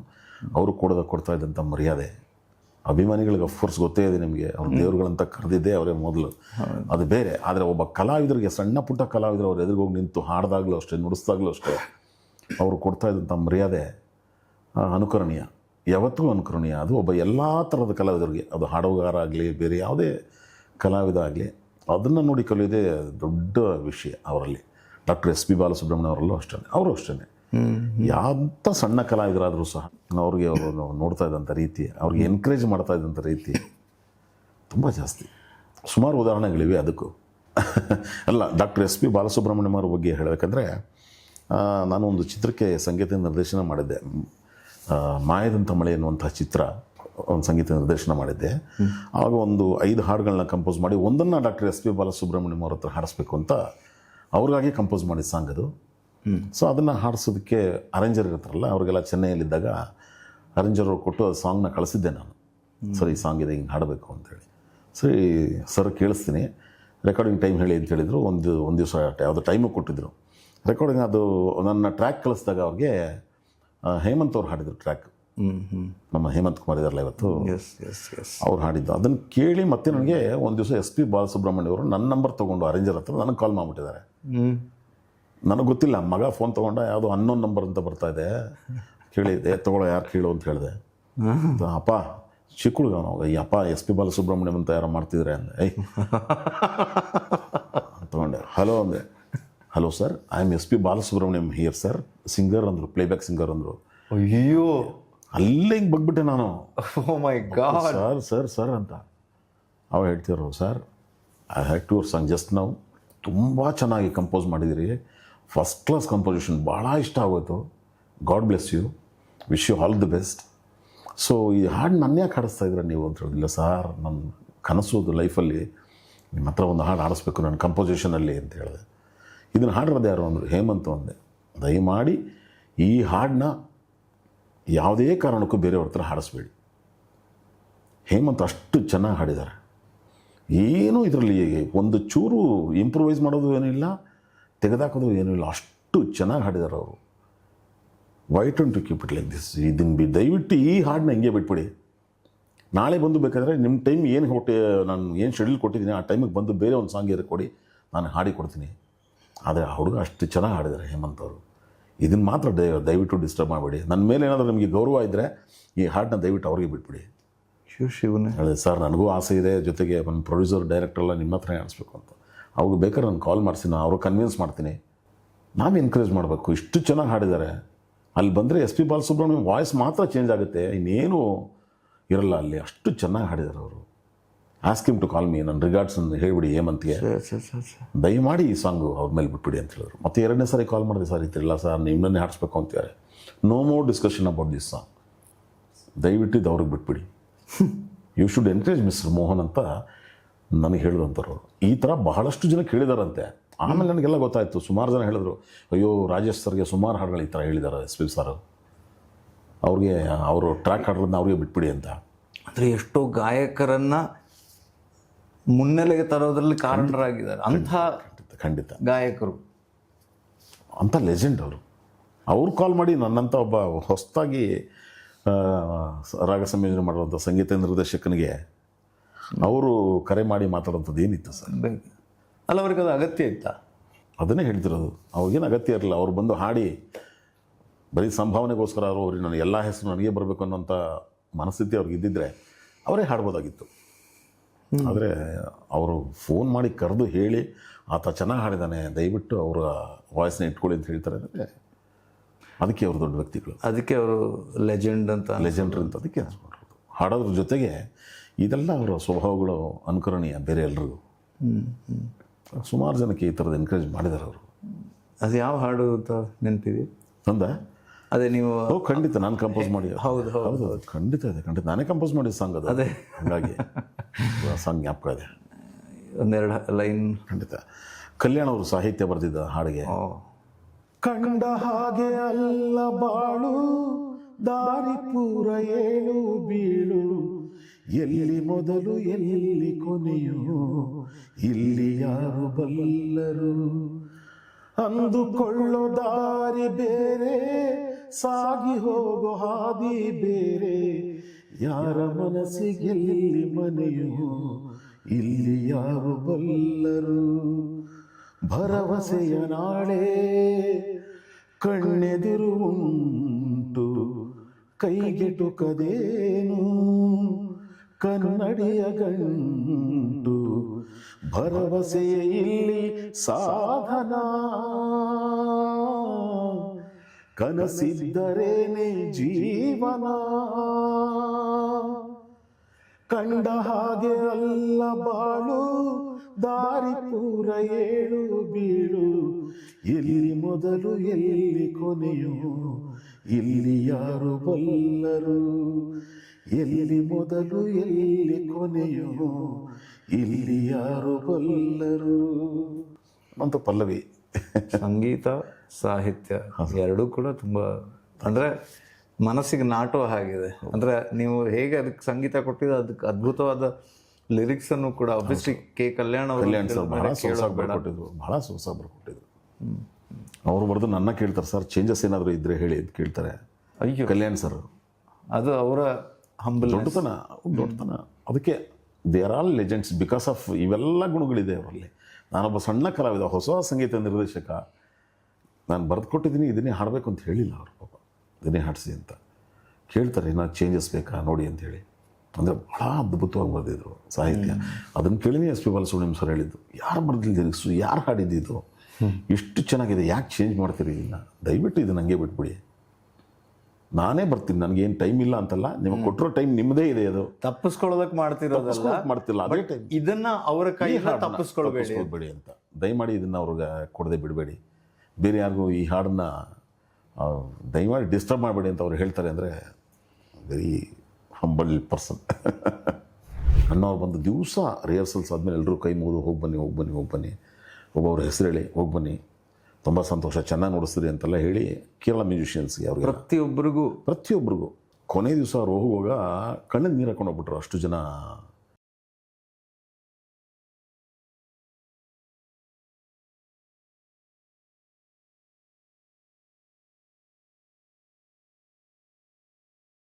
ಅವರು ಕೊಡ್ತಾ ಇದ್ದಂಥ ಮರ್ಯಾದೆ ಅಭಿಮಾನಿಗಳಿಗೆ ಅಫ್ಕೋರ್ಸ್ ಗೊತ್ತೇ ಇದೆ ನಿಮಗೆ. ಅವ್ರ ದೇವ್ರುಗಳಂತ ಕರೆದಿದ್ದೇ ಅವರೇ ಮೊದಲು, ಅದು ಬೇರೆ. ಆದರೆ ಒಬ್ಬ ಕಲಾವಿದರಿಗೆ, ಸಣ್ಣ ಪುಟ್ಟ ಕಲಾವಿದರು ಅವ್ರು ಎದುರುಗೋಗಿ ನಿಂತು ಹಾಡಿದಾಗಲೂ ಅಷ್ಟೇ, ನುಡಿಸ್ದಾಗಲೂ ಅಷ್ಟೇ ಅವರು ಕೊಡ್ತಾ ಇದ್ದಂಥ ಮರ್ಯಾದೆ ಅನುಕರಣೀಯ, ಯಾವತ್ತೂ ಅನುಕರಣೀಯ. ಅದು ಒಬ್ಬ ಎಲ್ಲ ಥರದ ಕಲಾವಿದರಿಗೆ, ಅದು ಹಾಡುಗಾರ ಆಗಲಿ, ಬೇರೆ ಯಾವುದೇ ಕಲಾವಿದ ಆಗಲಿ, ಅದನ್ನು ನೋಡಿ ಕಲಿಯೋದೇ ದೊಡ್ಡ ವಿಷಯ ಅವರಲ್ಲಿ. ಡಾಕ್ಟರ್ SP ಬಾಲಸುಬ್ರಹ್ಮಣ್ಯ ಅವರಲ್ಲೂ ಅಷ್ಟೇ, ಅವರು ಅಷ್ಟೇ. ಯಾವ ಸಣ್ಣ ಕಲಾವಿದರಾದರೂ ಸಹ ಅವ್ರಿಗೆ ಅವರು ನೋಡ್ತಾ ಇದ್ದಂಥ ರೀತಿ, ಅವ್ರಿಗೆ ಎನ್ಕರೇಜ್ ಮಾಡ್ತಾ ಇದ್ದಂಥ ರೀತಿ ತುಂಬ ಜಾಸ್ತಿ. ಸುಮಾರು ಉದಾಹರಣೆಗಳಿವೆ ಅದಕ್ಕೂ. ಅಲ್ಲ, ಡಾಕ್ಟರ್ SP ಬಾಲಸುಬ್ರಹ್ಮಣ್ಯಂ ಅವ್ರ ಬಗ್ಗೆ ಹೇಳಬೇಕಂದ್ರೆ, ನಾನು ಒಂದು ಚಿತ್ರಕ್ಕೆ ಸಂಗೀತ ನಿರ್ದೇಶನ ಮಾಡಿದ್ದೆ. ಮಾಯದಂಥ ಮಳೆ ಎನ್ನುವಂಥ ಚಿತ್ರ ಒಂದು ಸಂಗೀತ ನಿರ್ದೇಶನ ಮಾಡಿದ್ದೆ. ಆವಾಗ ಒಂದು 5 ಹಾಡುಗಳನ್ನ ಕಂಪೋಸ್ ಮಾಡಿ ಒಂದನ್ನು ಡಾಕ್ಟರ್ SP ಬಾಲಸುಬ್ರಹ್ಮಣ್ಯಂ ಅವ್ರ ಹತ್ರ ಹಾಡಿಸ್ಬೇಕು ಅಂತ ಅವ್ರಿಗಾಗಿ ಕಂಪೋಸ್ ಮಾಡಿದ ಸಾಂಗ್ ಅದು. ಸೊ ಅದನ್ನು ಹಾಡಿಸೋದಕ್ಕೆ ಅರೇಂಜರ್ ಇರ್ತಾರಲ್ಲ, ಅವ್ರಿಗೆಲ್ಲ ಚೆನ್ನೈಯಲ್ಲಿದ್ದಾಗ ಅರೇಂಜರ್ ಅವ್ರು ಕೊಟ್ಟು ಆ ಸಾಂಗ್ನ ಕಳಿಸಿದ್ದೆ ನಾನು. ಸರ್, ಈ ಸಾಂಗ್ ಇದೆ, ಹಿಂಗೆ ಹಾಡಬೇಕು ಅಂತೇಳಿ. ಸರಿ ಸರ್, ಕೇಳಿಸ್ತೀನಿ, ರೆಕಾರ್ಡಿಂಗ್ ಟೈಮ್ ಹೇಳಿ ಅಂತ ಹೇಳಿದರು. ಒಂದು ದಿವಸ ಯಾವುದೋ ಟೈಮು ಕೊಟ್ಟಿದ್ದರು ರೆಕಾರ್ಡಿಂಗ್. ಅದು ನನ್ನ ಟ್ರ್ಯಾಕ್ ಕಳಿಸಿದಾಗ ಅವ್ರಿಗೆ ಹೇಮಂತ್ ಅವ್ರು ಹಾಡಿದರು ಟ್ರ್ಯಾಕ್. ನಮ್ಮ ಹೇಮಂತ್ ಕುಮಾರ್ ಇದಾರಲ್ಲ ಇವತ್ತು, ಅವ್ರು ಹಾಡಿದ್ದು. ಅದನ್ನು ಕೇಳಿ ಮತ್ತೆ ನನಗೆ ಒಂದು ದಿವಸ SP ಬಾಲಸುಬ್ರಹ್ಮಣ್ಯ ಅವರು ನನ್ನ ನಂಬರ್ ತೊಗೊಂಡು ಅರೇಂಜರ್ ಹತ್ರ ನನಗೆ ಕಾಲ್ ಮಾಡಿಬಿಟ್ಟಿದ್ದಾರೆ. ನನಗೆ ಗೊತ್ತಿಲ್ಲ, ಮಗ ಫೋನ್ ತೊಗೊಂಡ, ಯಾವುದೋ ಅನ್ನೋನ್ ನಂಬರ್ ಅಂತ ಬರ್ತಾ ಇದೆ. ಕೇಳಿದ್ದೆ, ತೊಗೊಳ್ಳೋ, ಯಾರು ಕೇಳು ಅಂತ ಹೇಳಿದೆ. ಅಪ್ಪ ಚಿಕ್ಕ ಹುಡುಗ ನಾವು, ಈ ಅಪ್ಪ SP ಬಾಲಸುಬ್ರಹ್ಮಣ್ಯಂ ಅಂತ ಯಾರೋ ಮಾಡ್ತಿದ್ರೆ ಅಂದೆ. ತೊಗೊಂಡೆ, ಹಲೋ ಅಂದೆ. Hello sir, I am SP Balasubrahmanyam here sir, singer ಅಂದರು, ಪ್ಲೇಬ್ಯಾಕ್ ಸಿಂಗರ್ ಅಂದರು. ಅಯ್ಯೋ, ಅಲ್ಲೇ ಹಿಂಗೆ ಬಗ್ಬಿಟ್ಟೆ ನಾನು. ಓ ಮೈ ಗಾಡ್. ಸರ್ ಅಂತ ಅವ ಹೇಳ್ತಿದ್ರು, sir I had to your song just ನಾವು, ತುಂಬ ಚೆನ್ನಾಗಿ ಕಂಪೋಸ್ ಮಾಡಿದಿರಿ, ಫಸ್ಟ್ ಕ್ಲಾಸ್ ಕಂಪೋಸಿಷನ್, ಭಾಳ ಇಷ್ಟ ಆಗೋಯ್ತು, God bless you, wish you all the best. So ಈ ಹಾಡು ನನ್ನ ಯಾಕೆ ಹಾಡಿಸ್ತಾ ಇದ್ರೆ ನೀವು ಅಂತ ಹೇಳಿಲ್ಲ. ಸರ್, ನನ್ನ ಕನಸೋದು ಲೈಫಲ್ಲಿ ನಿಮ್ಮ ಹತ್ರ ಒಂದು ಹಾಡು ಹಾಡಿಸ್ಬೇಕು ನನ್ನ ಕಂಪೋಸಿಷನಲ್ಲಿ ಅಂತ ಹೇಳಿದೆ. ಇದನ್ನು ಹಾಡಿರೋದು ಯಾರು ಅಂದರು, ಹೇಮಂತ್ ಅಂದೆ. ದಯಮಾಡಿ ಈ ಹಾಡನ್ನ ಯಾವುದೇ ಕಾರಣಕ್ಕೂ ಬೇರೆಯವ್ರ ಹತ್ರ ಹಾಡಿಸ್ಬೇಡಿ. ಹೇಮಂತ್ ಅಷ್ಟು ಚೆನ್ನಾಗಿ ಹಾಡಿದ್ದಾರೆ. ಏನೂ ಇದರಲ್ಲಿ ಒಂದು ಚೂರು ಇಂಪ್ರೂವೈಸ್ ಮಾಡೋದು ಏನೂ ಇಲ್ಲ, ತೆಗೆದಾಕೋದು ಏನೂ ಇಲ್ಲ, ಅಷ್ಟು ಚೆನ್ನಾಗಿ ಹಾಡಿದ್ದಾರೆ ಅವರು. Why don't you keep it like this? ಇದನ್ನು ದಯವಿಟ್ಟು ಈ ಹಾಡನ್ನ ಹಿಂಗೆ ಬಿಟ್ಬಿಡಿ. ನಾಳೆ ಬಂದು ಬೇಕಾದರೆ ನಿಮ್ಮ ಟೈಮ್ ನಾನು ಏನು ಶೆಡ್ಯೂಲ್ ಕೊಟ್ಟಿದ್ದೀನಿ ಆ ಟೈಮಿಗೆ ಬಂದು ಬೇರೆ ಒಂದು ಸಾಂಗ್ ಕೊಡಿ, ನಾನು ಹಾಡಿ ಕೊಡ್ತೀನಿ. ಆದರೆ ಆ ಹುಡುಗ ಅಷ್ಟು ಚೆನ್ನಾಗಿ ಹಾಡಿದ್ದಾರೆ ಹೇಮಂತ್ ಅವರು. ಇದನ್ನು ಮಾತ್ರ ದಯವಿಟ್ಟು ಡಿಸ್ಟರ್ಬ್ ಮಾಡಬೇಡಿ. ನನ್ನ ಮೇಲೆ ಏನಾದರೂ ನಿಮಗೆ ಗೌರವ ಇದ್ದರೆ ಈ ಹಾಡನ್ನ ದಯವಿಟ್ಟು ಅವ್ರಿಗೆ ಬಿಟ್ಬಿಡಿ. ಶಿವನೇ ಹೇಳಿದೆ, ಸರ್ ನನಗೂ ಆಸೆ ಇದೆ, ಜೊತೆಗೆ ನನ್ನ ಪ್ರೊಡ್ಯೂಸರ್ ಡೈರೆಕ್ಟರ್ ಎಲ್ಲ ನಿಮ್ಮ ಹತ್ರನೇ ಆಡಿಸ್ಬೇಕು ಅಂತ. ಅವ್ರಿಗೆ ಬೇಕಾದ್ರೆ ನಾನು ಕಾಲ್ ಮಾಡಿಸಿ, ನಾನು ಅವ್ರಿಗೆ ಕನ್ವಿನ್ಸ್ ಮಾಡ್ತೀನಿ. ನಾವು ಎನ್ಕರೇಜ್ ಮಾಡಬೇಕು, ಇಷ್ಟು ಚೆನ್ನಾಗಿ ಹಾಡಿದ್ದಾರೆ. ಅಲ್ಲಿ ಬಂದರೆ SP ಬಾಲಸುಬ್ರಹ್ಮಣ್ಯಂ ವಾಯ್ಸ್ ಮಾತ್ರ ಚೇಂಜ್ ಆಗುತ್ತೆ, ಇನ್ನೇನು ಇರಲ್ಲ ಅಲ್ಲಿ. ಅಷ್ಟು ಚೆನ್ನಾಗಿ ಹಾಡಿದ್ದಾರೆ ಅವರು. Ask him to call me, ನನ್ನ ರಿಗಾರ್ಡ್ಸ್ ಹೇಳಿಬಿಡಿ ಹೇಮಂತ್ಗೆ, ದಯಮಾಡಿ ಈ ಸಾಂಗು ಅವ್ರ ಮೇಲೆ ಬಿಟ್ಬಿಡಿ ಅಂತ ಹೇಳಿದ್ರು. ಮತ್ತು 2ನೇ ಸಾರಿ ಕಾಲ್ ಮಾಡಿದೆ, ಸರ್ ಇತ್ತಿಲ್ಲ ಸರ್, ನಿಮ್ಮನ್ನೇ ಹಾಡಿಸ್ಬೇಕು ಅಂತಾರೆ. No more discussion about this song, ದಯವಿಟ್ಟು ಇದು ಅವ್ರಿಗೆ ಬಿಟ್ಬಿಡಿ. You should encourage mister Mohan ಅಂತ ನನಗೆ ಹೇಳಿದಂಥವ್ರು. ಈ ಥರ ಬಹಳಷ್ಟು ಜನ ಕೇಳಿದಾರಂತೆ. ಆಮೇಲೆ ನನಗೆಲ್ಲ ಗೊತ್ತಾಯಿತು. ಸುಮಾರು ಜನ ಹೇಳಿದ್ರು, ಅಯ್ಯೋ ರಾಜೇಶ್ ಸರ್ಗೆ ಸುಮಾರು ಹಾಡುಗಳು ಈ ಥರ ಹೇಳಿದ್ದಾರೆ ಎಸ್ ಪಿ ಸರ್, ಅವ್ರಿಗೆ ಅವರು ಟ್ರ್ಯಾಕ್ ಹಾಡೋದನ್ನ ಅವ್ರಿಗೆ ಬಿಟ್ಬಿಡಿ ಅಂತ. ಅಂದರೆ ಎಷ್ಟೋ ಗಾಯಕರನ್ನ ಮುನ್ನೆಲೆಗೆ ತರೋದ್ರಲ್ಲಿ ಕಾರಣರಾಗಿದ್ದಾರೆ ಅಂಥ ಖಂಡಿತ ಗಾಯಕರು, ಅಂಥ ಲೆಜೆಂಡ್ ಅವರು. ಅವ್ರು ಕಾಲ್ ಮಾಡಿ ನನ್ನಂಥ ಒಬ್ಬ ಹೊಸದಾಗಿ ರಾಗ ಸಂಯೋಜನೆ ಮಾಡುವಂಥ ಸಂಗೀತ ನಿರ್ದೇಶಕನಿಗೆ ಅವರು ಕರೆ ಮಾಡಿ ಮಾತಾಡೋಂಥದ್ದು ಏನಿತ್ತು ಸರ್? ಅಲ್ಲ, ಅವ್ರಿಗೆ ಅದು ಅಗತ್ಯ ಇತ್ತಾ? ಅದನ್ನೇ ಹೇಳ್ತಿರೋದು. ಅವ್ರಿಗೇನು ಅಗತ್ಯ ಇರಲಿಲ್ಲ. ಅವ್ರು ಬಂದು ಹಾಡಿ ಬರೀ ಸಂಭಾವನೆಗೋಸ್ಕರ ಅವ್ರಿಗೆ ನಾನು ಎಲ್ಲ ಹೆಸರು ನನಗೆ ಬರಬೇಕು ಅನ್ನೋಂಥ ಮನಸ್ಥಿತಿ ಅವ್ರಿಗೆ ಇದ್ದಿದ್ದರೆ ಅವರೇ ಹಾಡ್ಬೋದಾಗಿತ್ತು. ಆದರೆ ಅವರು ಫೋನ್ ಮಾಡಿ ಕರೆದು ಹೇಳಿ ಆತ ಚೆನ್ನಾಗಿ ಹಾಡಿದ್ದಾನೆ, ದಯವಿಟ್ಟು ಅವರ ವಾಯ್ಸ್ನ ಇಟ್ಕೊಳ್ಳಿ ಅಂತ ಹೇಳ್ತಾರೆ ಅಂದರೆ ಅದಕ್ಕೆ ಅವರು ದೊಡ್ಡ ವ್ಯಕ್ತಿಗಳು, ಅದಕ್ಕೆ ಅವರು ಲೆಜೆಂಡ್ ಅಂತ ಅದಕ್ಕೆ ಅನ್ಸ್ಕೊಂಡ್ರು. ಹಾಡೋದ್ರ ಜೊತೆಗೆ ಇದೆಲ್ಲ ಅವರ ಸ್ವಭಾವಗಳು ಅನುಕರಣೀಯ ಬೇರೆ ಎಲ್ರಿಗೂ. ಸುಮಾರು ಜನಕ್ಕೆ ಈ ಥರದ್ದು ಎನ್ಕರೇಜ್ ಮಾಡಿದ್ದಾರೆ ಅವರು. ಅದು ಯಾವ ಹಾಡು ಅಂತ ನೆನಪಿದೆ ಅಂದ? ಅದೇ ನೀವು ಖಂಡಿತ ನಾನು ಕಂಪೋಸ್ ಮಾಡಿ. ಹೌದು ಖಂಡಿತ ಇದೆ, ಖಂಡಿತ ನಾನೇ ಕಂಪೋಸ್ ಮಾಡಿದ ಸಾಂಗ್ ಅದು. ಅದೇ ಹಾಗಾಗಿ ಸಾಂಗ್ ಜ್ಞಾಪಕ ಇದೆ. ಒಂದೆರಡು ಲೈನ್. ಖಂಡಿತ. ಕಲ್ಯಾಣ ಅವರು ಸಾಹಿತ್ಯ ಬರೆದಿದ್ದ ಹಾಡಿಗೆ. ಕಂಡ ಹಾಗೆ ಅಲ್ಲ ಬಾಳು, ದಾರಿ ಪೂರ ಏಳು ಬೀಳು, ಎಲ್ಲಿ ಮೊದಲು ಎಲ್ಲಿ ಕೊನೆಯೋ ಇಲ್ಲಿ ಯಾರು ಬಲ್ಲರು, ಅಂದುಕೊಳ್ಳೋ ದಾರಿ ಬೇರೆ, ಸಾಗಿ ಹೋಗೋ ಹಾದಿ ಬೇರೆ, ಯಾರ ಮನಸ್ಸಿಗೆಲ್ಲಿ ಮನೆಯೋ ಇಲ್ಲಿ ಯಾರು ಬಲ್ಲರು, ಭರವಸೆಯ ನಾಳೆ ಕಣ್ಣೆದುರು ಉಂಟು, ಕೈಗೆಟುಕದೇನು ಕನ್ನಡಿಯ ಗಂಟು, ಭರವಸೆಯ ಇಲ್ಲಿ ಸಾಧನ, ಕನಸಿದ್ದರೇನೆ ಜೀವನ, ಕಂಡ ಹಾಗೆ ಅಲ್ಲ ಬಾಳು, ದಾರಿ ಪೂರ ಏಳು ಬೀಳು, ಎಲ್ಲಿ ಮೊದಲು ಎಲ್ಲಿ ಕೊನೆಯೋ ಇಲ್ಲಿ ಯಾರು ಬಲ್ಲರು, ಎಲ್ಲಿ ಮೊದಲು ಎಲ್ಲಿ ಕೊನೆಯೋ ಇಲ್ಲಿ ಯಾರು ಬಲ್ಲರು ಅಂತ ಪಲ್ಲವಿ. ಸಂಗೀತ ಸಾಹಿತ್ಯ ಎರಡೂ ಕೂಡ ತುಂಬ ಅಂದರೆ ಮನಸ್ಸಿಗೆ ನಾಟುವ ಹಾಗಿದೆ. ಅಂದರೆ ನೀವು ಹೇಗೆ ಅದಕ್ಕೆ ಸಂಗೀತ ಕೊಟ್ಟಿದ್ದು, ಅದಕ್ಕೆ ಅದ್ಭುತವಾದ ಲಿರಿಕ್ಸ್ ಅನ್ನು ಕೂಡ ಅಬ್ವಿಯಸ್ಲಿ ಕಲ್ಯಾಣ್ ಸರ್ ಬಹಳ ಸೊಗಸಾಗಿ ಬರ್ಕೊಟ್ಟಿದ್ರು. ಅವರು ಬರೆದು ನನ್ನ ಕೇಳ್ತಾರೆ, ಸರ್ ಚೇಂಜಸ್ ಏನಾದರೂ ಇದ್ರೆ ಹೇಳಿ ಅಂತ ಕೇಳ್ತಾರೆ. ಅಯ್ಯೋ, ಕಲ್ಯಾಣ್ ಸರ್ ಅದು ಅವರ ಹಂಬಲ್ ದೊಡ್ಡತನ. ಅದಕ್ಕೆ they are all legends because of ಇವೆಲ್ಲ ಗುಣಗಳಿದೆ ಅವರಲ್ಲಿ. ನಾನೊಬ್ಬ ಸಣ್ಣ ಕಲಾವಿದ, ಹೊಸ ಸಂಗೀತ ನಿರ್ದೇಶಕ, ನಾನು ಬರೆದು ಕೊಟ್ಟಿದ್ದೀನಿ ಇದನ್ನೇ ಹಾಡಬೇಕು ಅಂತ ಹೇಳಿಲ್ಲ ಅವರು. ಪಾಪ ಇದನ್ನೇ ಹಾಡಿಸಿ ಅಂತ ಕೇಳ್ತಾರೆ, ನಾನು ಚೇಂಜಸ್ ಬೇಕಾ ನೋಡಿ ಅಂಥೇಳಿ. ಅಂದರೆ ಭಾಳ ಅದ್ಭುತವಾಗಿ ಬರೆದಿದ್ರು ಸಾಹಿತ್ಯ. ಅದನ್ನು ಕೇಳಿನೇ ಎಸ್ ಪಿ ಬಾಲಸುಬ್ರಹ್ಮಣ್ಯಂ ಸರ್ ಹೇಳಿದ್ದು, ಯಾರು ಬರೆದಿಲ್ಲ ಲಿರಿಕ್ಸು, ಯಾರು ಹಾಡಿದ್ದು, ಎಷ್ಟು ಚೆನ್ನಾಗಿದೆ, ಯಾಕೆ ಚೇಂಜ್ ಮಾಡ್ತೀರಿ ಇದನ್ನು, ದಯವಿಟ್ಟು ಇದನ್ನು ಹಂಗೆ ಬಿಟ್ಬಿಡಿ, ನಾನೇ ಬರ್ತೀನಿ, ನನಗೇನು ಟೈಮ್ ಇಲ್ಲ ಅಂತಲ್ಲ, ನಿಮಗೆ ಕೊಟ್ಟಿರೋ ಟೈಮ್ ನಿಮ್ಮದೇ ಇದೆ, ಅದು ತಪ್ಪಿಸ್ಕೊಳ್ಳೋದಕ್ಕೆ ಮಾಡ್ತಿಲ್ಲ ಅದೇ ಟೈಮ್, ಇದನ್ನ ಅವರ ಕೈಯಿಂದ ತಪ್ಪಿಸ್ಕೊಳ್ಬೇಡಿ ಅಂತ ದಯಮಾಡಿ ಇದನ್ನು ಅವ್ರಿಗೆ ಕೊಡದೆ ಬಿಡಬೇಡಿ, ಬೇರೆ ಯಾರಿಗೂ ಈ ಹಾಡನ್ನ ದಯಮಾಡಿ ಡಿಸ್ಟರ್ಬ್ ಮಾಡಬೇಡಿ ಅಂತ ಅವ್ರು ಹೇಳ್ತಾರೆ. ಅಂದರೆ ವೆರಿ ಹಂಬಲ್ ಪರ್ಸನ್. ಅನ್ನೋರು ಬಂದು ದಿವಸ ರಿಹರ್ಸಲ್ಸ್ ಆದಮೇಲೆ ಎಲ್ಲರೂ ಕೈ ಮುಗಿದು ಹೋಗಿ ಬನ್ನಿ, ಒಬ್ಬೊಬ್ಬರ ಹೆಸರು ಹೇಳಿ ಹೋಗಿ ಬನ್ನಿ, ತುಂಬ ಸಂತೋಷ, ಚೆನ್ನಾಗಿ ನೋಡಿಸ್ತೀರಿ ಅಂತೆಲ್ಲ ಹೇಳಿ ಕೇರಳ ಮ್ಯೂಸಿಷಿಯನ್ಸ್ಗೆ ಅವ್ರಿಗೆ ಪ್ರತಿಯೊಬ್ಬರಿಗೂ ಕೊನೆ ದಿವಸ ಅವ್ರು ಹೋಗುವಾಗ ಕಣ್ಣಿಗೆ ನೀರು ಹಾಕೊಂಡು ಹೋಗ್ಬಿಟ್ರು. ಅಷ್ಟು ಜನ